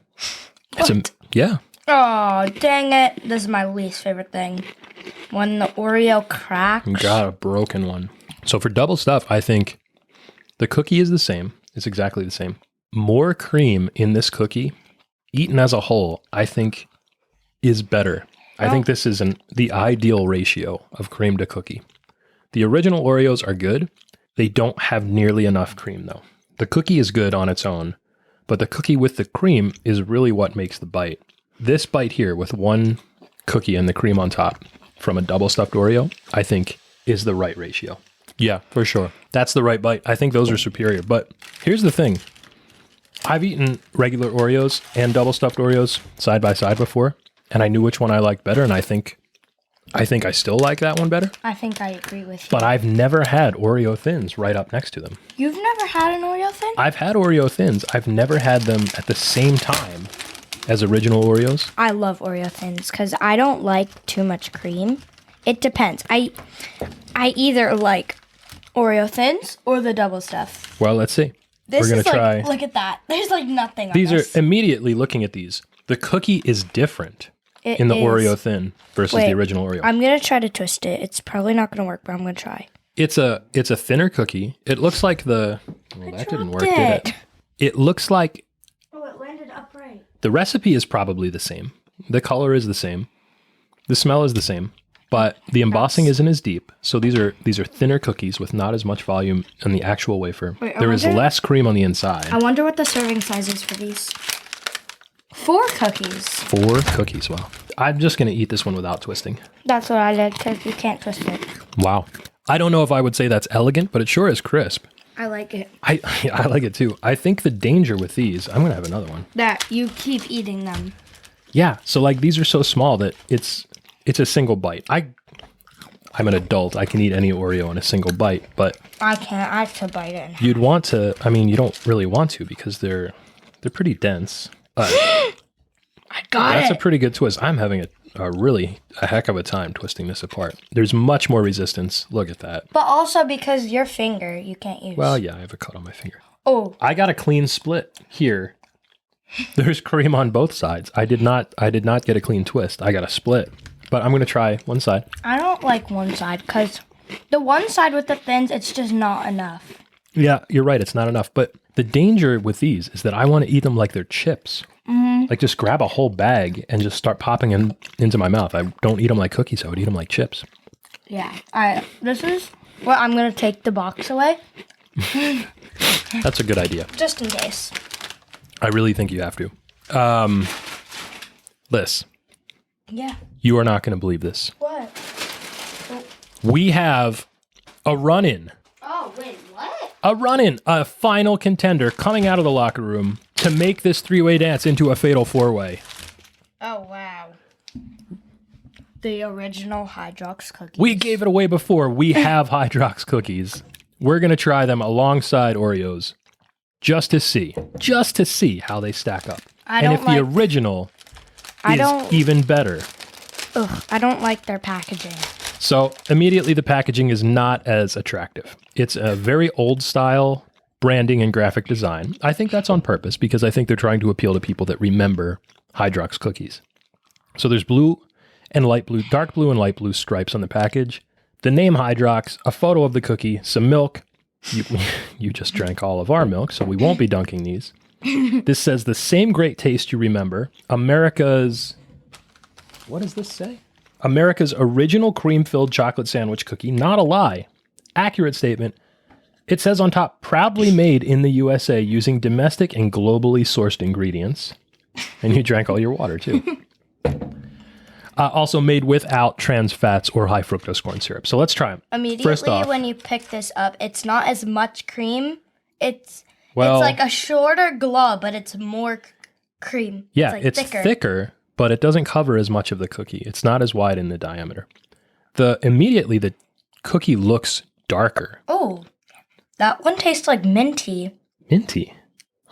Speaker 2: What?
Speaker 1: Yeah.
Speaker 2: Oh, dang it. This is my least favorite thing. When the Oreo cracks.
Speaker 1: You got a broken one. So for double stuff, I think the cookie is the same. It's exactly the same. More cream in this cookie, eaten as a whole, I think is better. I think this is the ideal ratio of cream to cookie. The original Oreos are good. They don't have nearly enough cream, though. The cookie is good on its own, but the cookie with the cream is really what makes the bite. This bite here with one cookie and the cream on top from a double stuffed Oreo, I think is the right ratio. Yeah, for sure. That's the right bite. I think those are superior. But here's the thing. I've eaten regular Oreos and double stuffed Oreos side by side before. And I knew which one I liked better, and I think I still like that one better.
Speaker 2: I think I agree with you.
Speaker 1: But I've never had Oreo Thins right up next to them.
Speaker 2: You've never had an Oreo Thin?
Speaker 1: I've had Oreo Thins. I've never had them at the same time as original Oreos.
Speaker 2: I love Oreo Thins because I don't like too much cream. It depends. I either like Oreo Thins or the double stuff.
Speaker 1: Well, let's see.
Speaker 2: We're
Speaker 1: going to try.
Speaker 2: Look at that. There's like nothing on
Speaker 1: these
Speaker 2: this.
Speaker 1: Are immediately looking at these. The cookie is different. In the Oreo Thin versus the original Oreo.
Speaker 2: I'm going to try to twist it. It's probably not going to work, but I'm going to try.
Speaker 1: It's a thinner cookie. It looks like that didn't work, did it? It looks like...
Speaker 2: Oh, it landed upright.
Speaker 1: The recipe is probably the same. The color is the same. The smell is the same. But the embossing isn't as deep. So these are thinner cookies with not as much volume in the actual wafer. There is less cream on the inside.
Speaker 2: I wonder what the serving size is for these. 4 cookies.
Speaker 1: 4 cookies, wow. I'm just going to eat this one without twisting.
Speaker 2: That's what I did because you can't twist it.
Speaker 1: Wow. I don't know if I would say that's elegant, but it sure is crisp.
Speaker 2: I like it.
Speaker 1: I like it too. I think the danger with these, I'm going to have another one.
Speaker 2: That you keep eating them.
Speaker 1: Yeah, so like these are so small that it's a single bite. I'm an adult. I can eat any Oreo in a single bite, but...
Speaker 2: I can't. I have to bite it.
Speaker 1: You'd want to, you don't really want to because they're pretty dense.
Speaker 2: I got it.
Speaker 1: That's a pretty good twist. I'm having a heck of a time twisting this apart. There's much more resistance. Look at that.
Speaker 2: But also because your finger, you can't use.
Speaker 1: Well, yeah, I have a cut on my finger.
Speaker 2: Oh.
Speaker 1: I got a clean split here. There's cream on both sides. I did not get a clean twist. I got a split. But I'm going to try one side.
Speaker 2: I don't like one side because the one side with the thins, it's just not enough.
Speaker 1: Yeah, you're right. It's not enough. But the danger with these is that I want to eat them like they're chips. Mm-hmm. Like just grab a whole bag and just start popping into my mouth. I don't eat them like cookies. I would eat them like chips.
Speaker 2: Yeah. This is where I'm going to take the box away.
Speaker 1: That's a good idea.
Speaker 2: Just in case.
Speaker 1: I really think you have to. Liz.
Speaker 2: Yeah.
Speaker 1: You are not going to believe this.
Speaker 2: What?
Speaker 1: We have a run-in.
Speaker 2: Oh, wait, what?
Speaker 1: A run-in, a final contender coming out of the locker room to make this three-way dance into a fatal four-way.
Speaker 2: Oh, wow. The original Hydrox cookies.
Speaker 1: We gave it away before. We have Hydrox cookies. We're going to try them alongside Oreos just to see how they stack up. And if the original is even better.
Speaker 2: Ugh, I don't like their packaging.
Speaker 1: So immediately the packaging is not as attractive. It's a very old style branding and graphic design. I think that's on purpose because I think they're trying to appeal to people that remember Hydrox cookies. So there's blue and light blue, dark blue and light blue stripes on the package. The name Hydrox, a photo of the cookie, some milk. You just drank all of our milk, so we won't be dunking these. This says the same great taste you remember. America's, what does this say? America's original cream-filled chocolate sandwich cookie. Not a lie. Accurate statement. It says on top, proudly made in the USA using domestic and globally sourced ingredients. And you drank all your water, too. Also made without trans fats or high fructose corn syrup. So let's try them.
Speaker 2: Immediately
Speaker 1: First off,
Speaker 2: when you pick this up, it's not as much cream. It's like a shorter glob, but it's more cream.
Speaker 1: Yeah,
Speaker 2: it's
Speaker 1: thicker, but it doesn't cover as much of the cookie. It's not as wide in the diameter. Immediately, the cookie looks darker.
Speaker 2: Oh, that one tastes like minty.
Speaker 1: Minty?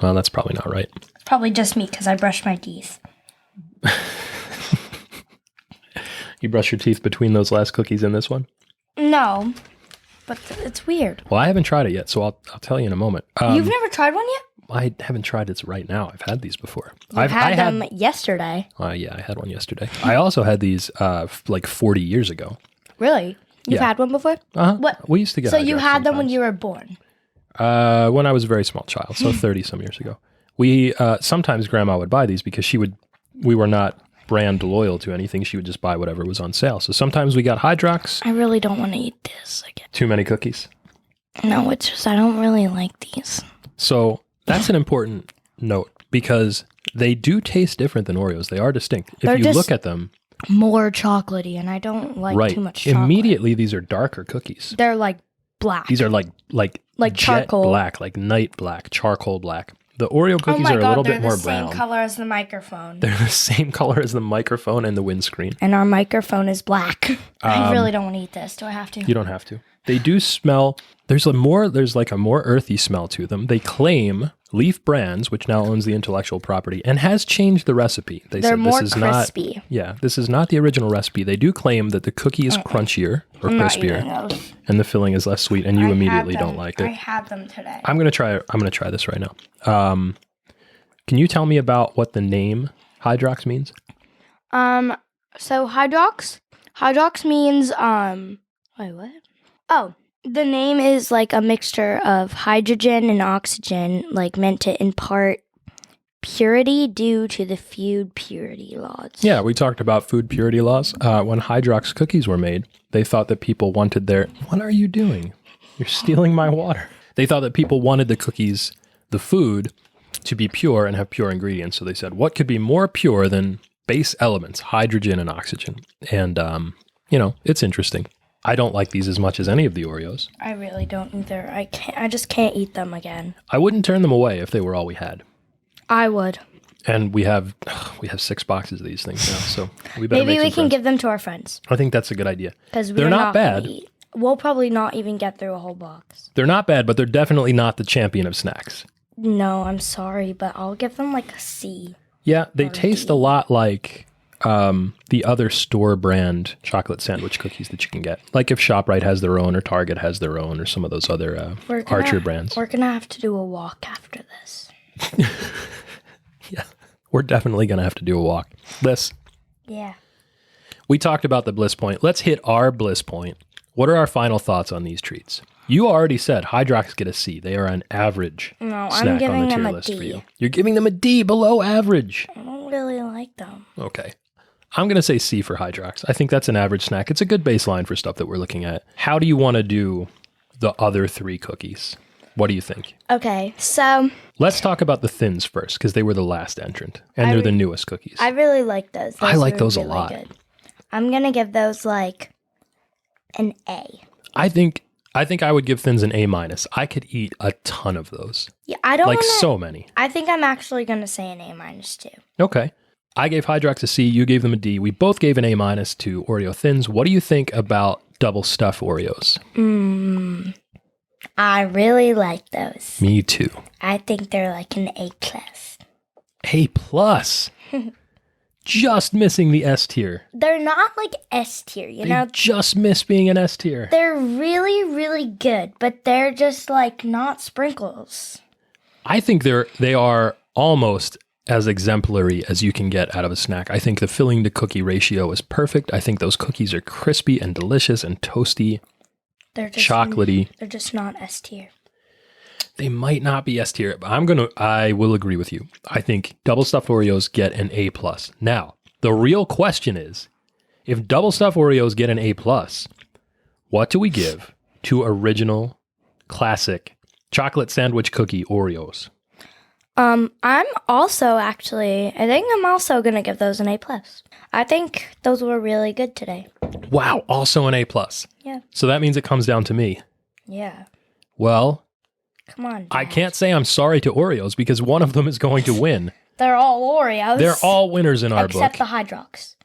Speaker 1: Well, that's probably not right.
Speaker 2: It's probably just me because I brushed my teeth.
Speaker 1: You brush your teeth between those last cookies and this one?
Speaker 2: No, but it's weird.
Speaker 1: Well, I haven't tried it yet, so I'll tell you in a moment.
Speaker 2: You've never tried one yet?
Speaker 1: I haven't tried it right now. I've had these before.
Speaker 2: I had them yesterday.
Speaker 1: Yeah, I had one yesterday. I also had these like 40 years ago.
Speaker 2: Really? You've had one before?
Speaker 1: Uh-huh.
Speaker 2: What?
Speaker 1: We used to get.
Speaker 2: So you had them when you were born?
Speaker 1: When I was a very small child, so 30 some years ago. We sometimes Grandma would buy these because we were not brand loyal to anything. She would just buy whatever was on sale. So sometimes we got Hydrox.
Speaker 2: I really don't want to eat this again.
Speaker 1: Too many cookies?
Speaker 2: No, it's just I don't really like these.
Speaker 1: So that's an important note because they do taste different than Oreos. They are distinct. If you look at them.
Speaker 2: More chocolatey, and I don't like too much chocolate.
Speaker 1: Immediately, these are darker cookies.
Speaker 2: They're like black.
Speaker 1: These are like jet
Speaker 2: charcoal
Speaker 1: black, like night black, charcoal black. The Oreo cookies are a little bit more brown.
Speaker 2: They're the same color as the microphone.
Speaker 1: They're the same color as the microphone and the windscreen.
Speaker 2: And our microphone is black. I really don't want to eat this. Do I have to?
Speaker 1: You don't have to. They do smell. There's like a more earthy smell to them. They claim Leaf Brands, which now owns the intellectual property and has changed the recipe. They're
Speaker 2: said more this is crispy.
Speaker 1: This is not the original recipe. They do claim that the cookie is crunchier or crispier, and the filling is less sweet. And you immediately don't like it.
Speaker 2: I had them today.
Speaker 1: I'm gonna try this right now. Can you tell me about what the name Hydrox means?
Speaker 2: So Hydrox means wait, what? Oh, the name is like a mixture of hydrogen and oxygen, like meant to impart purity due to the food purity laws.
Speaker 1: Yeah, we talked about food purity laws. When Hydrox cookies were made, they thought that people wanted What are you doing? You're stealing my water. They thought that people wanted the cookies, the food, to be pure and have pure ingredients. So they said, what could be more pure than base elements, hydrogen and oxygen? And, it's interesting. I don't like these as much as any of the Oreos. I
Speaker 2: really don't either. I just can't eat them again.
Speaker 1: I wouldn't turn them away if they were all we had.
Speaker 2: I would.
Speaker 1: And we have 6 boxes of these things now, so we better
Speaker 2: Maybe
Speaker 1: we
Speaker 2: can give them to our friends.
Speaker 1: I think that's a good idea.
Speaker 2: Because they're not bad. We'll probably not even get through a whole box.
Speaker 1: They're not bad, but they're definitely not the champion of snacks.
Speaker 2: No, I'm sorry, but I'll give them like a C.
Speaker 1: Yeah, they taste a lot like the other store brand chocolate sandwich cookies that you can get. Like if ShopRite has their own or Target has their own or some of those other Archer brands.
Speaker 2: We're going to have to do a walk after this.
Speaker 1: Yeah, we're definitely going to have to do a walk. Liz.
Speaker 2: Yeah.
Speaker 1: We talked about the bliss point. Let's hit our bliss point. What are our final thoughts on these treats? You already said Hydrox get a C. They are an average snack on the tier list for you. You're giving them a D, below average.
Speaker 2: I don't really like them.
Speaker 1: Okay. I'm going to say C for Hydrox. I think that's an average snack. It's a good baseline for stuff that we're looking at. How do you want to do the other 3 cookies? What do you think?
Speaker 2: Okay, so
Speaker 1: Let's talk about the Thins first, because they were the last entrant, and they're the newest cookies.
Speaker 2: I really like those.
Speaker 1: I like those
Speaker 2: really
Speaker 1: a lot.
Speaker 2: Good. I'm going to give those like an A.
Speaker 1: I think I would give Thins an A-. I could eat a ton of those.
Speaker 2: Yeah, I don't
Speaker 1: like so many.
Speaker 2: I think I'm actually going to say an A- too.
Speaker 1: Okay. I gave Hydrox a C. You gave them a D. We both gave an A- to Oreo Thins. What do you think about double stuff Oreos?
Speaker 2: I really like those.
Speaker 1: Me too.
Speaker 2: I think they're like an A+.
Speaker 1: A+. Just missing the S tier.
Speaker 2: They're not like S tier, you know?
Speaker 1: Just miss being an S tier.
Speaker 2: They're really, really good, but they're just like not sprinkles.
Speaker 1: I think they are almost as exemplary as you can get out of a snack. I think the filling to cookie ratio is perfect. I think those cookies are crispy and delicious and toasty.
Speaker 2: They're just
Speaker 1: chocolatey.
Speaker 2: They're just not S tier.
Speaker 1: They might not be S tier, but I will agree with you. I think double stuffed Oreos get an A+. Now, the real question is, if double stuffed Oreos get an A+, what do we give to original, classic, chocolate sandwich cookie Oreos?
Speaker 2: I think I'm also going to give those an A+. I think those were really good today.
Speaker 1: Wow, also an A+.
Speaker 2: Yeah.
Speaker 1: So that means it comes down to me.
Speaker 2: Yeah.
Speaker 1: Well,
Speaker 2: come on, Dad.
Speaker 1: I can't say I'm sorry to Oreos because one of them is going to win.
Speaker 2: They're all Oreos.
Speaker 1: They're all winners in our book.
Speaker 2: Except the Hydrox.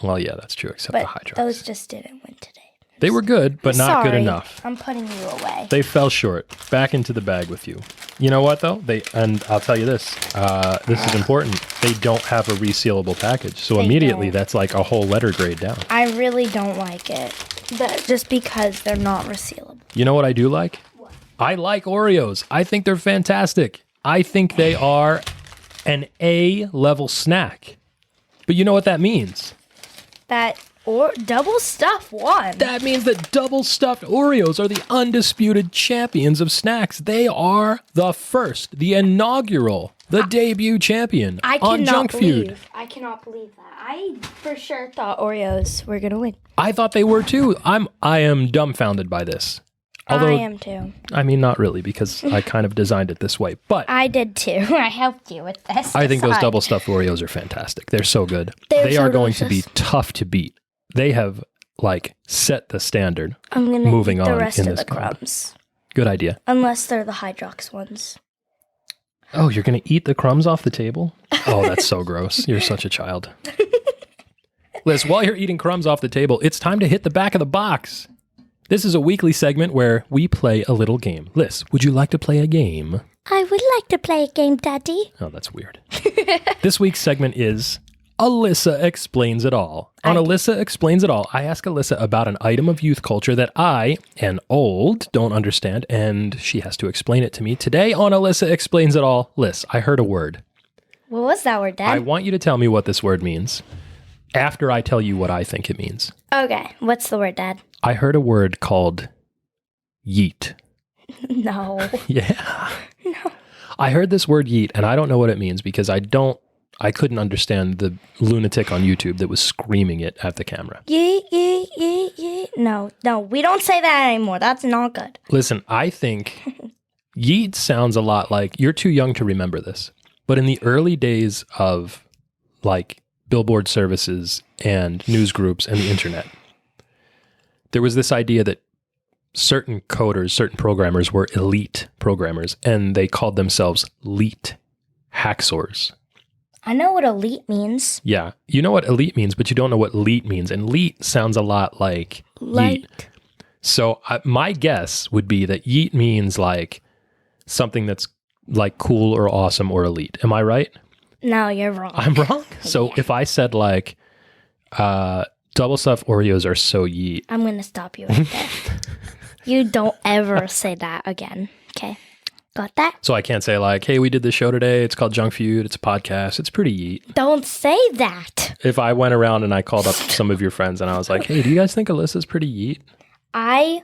Speaker 1: Well, yeah, that's true, except
Speaker 2: But
Speaker 1: the Hydrox.
Speaker 2: those just didn't win today.
Speaker 1: They were good, but not good enough.
Speaker 2: I'm putting you away.
Speaker 1: They fell short. Back into the bag with you. You know what, though? And I'll tell you this. This is important. They don't have a resealable package. So immediately, that's like a whole letter grade down.
Speaker 2: I really don't like it. Just because they're not resealable.
Speaker 1: You know what I do like?
Speaker 2: What?
Speaker 1: I like Oreos. I think they're fantastic. I think they are an A-level snack. But you know what that means?
Speaker 2: Or double stuff won.
Speaker 1: That means that double stuffed Oreos are the undisputed champions of snacks. They are the first, the inaugural, the debut champion on Junk Feud.
Speaker 2: I cannot believe that. I for sure thought Oreos were gonna win.
Speaker 1: I thought they were too. I am dumbfounded by this. Although,
Speaker 2: I am too.
Speaker 1: I mean, not really, because I kind of designed it this way. But
Speaker 2: I did too. I helped you with this.
Speaker 1: I think those double stuffed Oreos are fantastic. They're so good.
Speaker 2: They
Speaker 1: are
Speaker 2: so
Speaker 1: going to be
Speaker 2: delicious.
Speaker 1: tough to beat. They have set the standard.
Speaker 2: I'm gonna
Speaker 1: moving
Speaker 2: eat the
Speaker 1: on
Speaker 2: rest
Speaker 1: in
Speaker 2: of
Speaker 1: this
Speaker 2: the
Speaker 1: comp.
Speaker 2: crumbs.
Speaker 1: Good idea.
Speaker 2: Unless they're the Hydrox ones.
Speaker 1: Oh, you're going to eat the crumbs off the table? Oh, that's so gross. You're such a child. Liz, while you're eating crumbs off the table, it's time to hit the back of the box. This is a weekly segment where we play a little game. Liz, would you like to play a game?
Speaker 2: I would like to play a game, Daddy.
Speaker 1: Oh, that's weird. This week's segment is Alyssa Explains It All. On Alyssa Explains It All, I ask Alyssa about an item of youth culture that I, an old, don't understand, and she has to explain it to me. Today on Alyssa Explains It All, Liz, I heard a word.
Speaker 2: What was that word, Dad?
Speaker 1: I want you to tell me what this word means after I tell you what I think it means.
Speaker 2: Okay, what's the word, Dad?
Speaker 1: I heard a word called yeet.
Speaker 2: No.
Speaker 1: Yeah.
Speaker 2: No.
Speaker 1: I heard this word yeet, and I don't know what it means because I couldn't understand the lunatic on YouTube that was screaming it at the camera.
Speaker 2: Yeet, yeet, yeet, yeet. No, we don't say that anymore. That's not good.
Speaker 1: Listen, I think yeet sounds a lot like, you're too young to remember this, but in the early days of like billboard services and news groups and the internet, there was this idea that certain coders, certain programmers were elite programmers, and they called themselves leet hacksaws.
Speaker 2: I know what elite means.
Speaker 1: Yeah, you know what elite means, but you don't know what leet means. And leet sounds a lot like yeet. So my guess would be that yeet means like something that's like cool or awesome or elite. Am I right?
Speaker 2: No, you're wrong.
Speaker 1: I'm wrong? So
Speaker 2: Yeah.
Speaker 1: if I said like double stuffed Oreos are so yeet.
Speaker 2: I'm going to stop you right there. You don't ever say that again. Okay. Got that?
Speaker 1: So I can't say like, hey, we did this show today. It's called Junk Feud. It's a podcast. It's pretty yeet.
Speaker 2: Don't say that.
Speaker 1: If I went around and I called up some of your friends and I was like, hey, do you guys think Alyssa's pretty yeet?
Speaker 2: I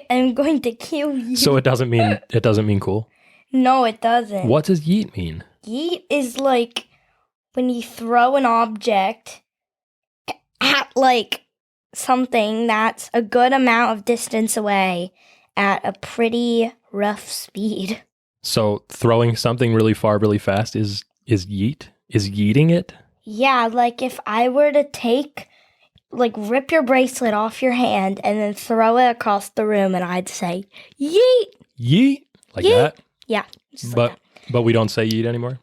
Speaker 2: am going to kill you.
Speaker 1: So it doesn't mean cool?
Speaker 2: No, it doesn't.
Speaker 1: What does yeet mean?
Speaker 2: Yeet is like when you throw an object at like something that's a good amount of distance away at a pretty rough speed.
Speaker 1: So throwing something really far, really fast is yeet? Is yeeting it?
Speaker 2: Yeah, like if I were to rip your bracelet off your hand and then throw it across the room and I'd say, yeet!
Speaker 1: Yeet? Like
Speaker 2: Yeet.
Speaker 1: that?
Speaker 2: Yeah. Just like that.
Speaker 1: But we don't say yeet anymore?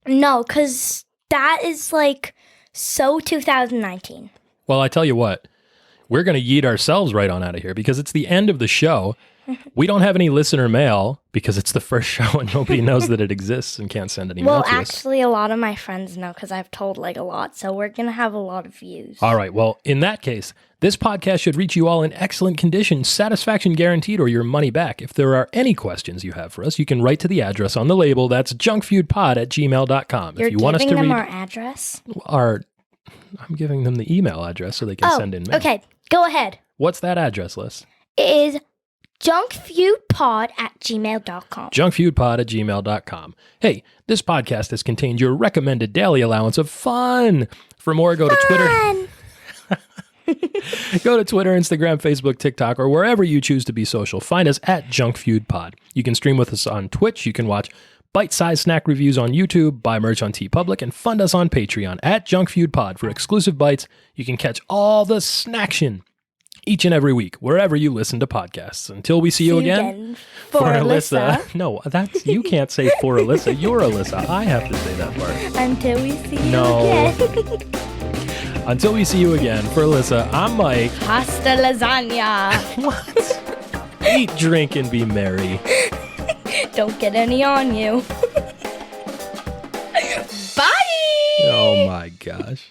Speaker 2: No, because that is like so 2019.
Speaker 1: Well, I tell you what, we're going to yeet ourselves right on out of here because it's the end of the show. We don't have any listener mail because it's the first show and nobody knows that it exists and can't send any mail to us.
Speaker 2: Well, actually, a lot of my friends know because I've told like a lot, so we're going to have a lot of views.
Speaker 1: All right. Well, in that case, this podcast should reach you all in excellent condition, satisfaction guaranteed, or your money back. If there are any questions you have for us, you can write to the address on the label. That's junkfeudpod@gmail.com.
Speaker 2: You're
Speaker 1: if you want us to
Speaker 2: giving them
Speaker 1: read
Speaker 2: our address?
Speaker 1: I'm giving them the email address so they can send in mail.
Speaker 2: Okay. Go ahead.
Speaker 1: What's that address, Liz?
Speaker 2: It is junkfeudpod@gmail.com.
Speaker 1: Junkfeudpod@gmail.com. Hey, this podcast has contained your recommended daily allowance of fun. For more, go to Twitter. Go to Twitter, Instagram, Facebook, TikTok, or wherever you choose to be social. Find us at Junk Feud Pod. You can stream with us on Twitch. You can watch bite-sized snack reviews on YouTube, buy merch on TeePublic, and fund us on Patreon at Junk Feud Pod for exclusive bites. You can catch all the snaction each and every week, wherever you listen to podcasts. Until we see you again.
Speaker 2: For Alyssa.
Speaker 1: No, you can't say for Alyssa. You're Alyssa. I have to say that part.
Speaker 2: Until we see you again.
Speaker 1: Until we see you again. For Alyssa, I'm Mike.
Speaker 2: Pasta lasagna.
Speaker 1: What? Eat, drink, and be merry.
Speaker 2: Don't get any on you. Bye.
Speaker 1: Oh my gosh.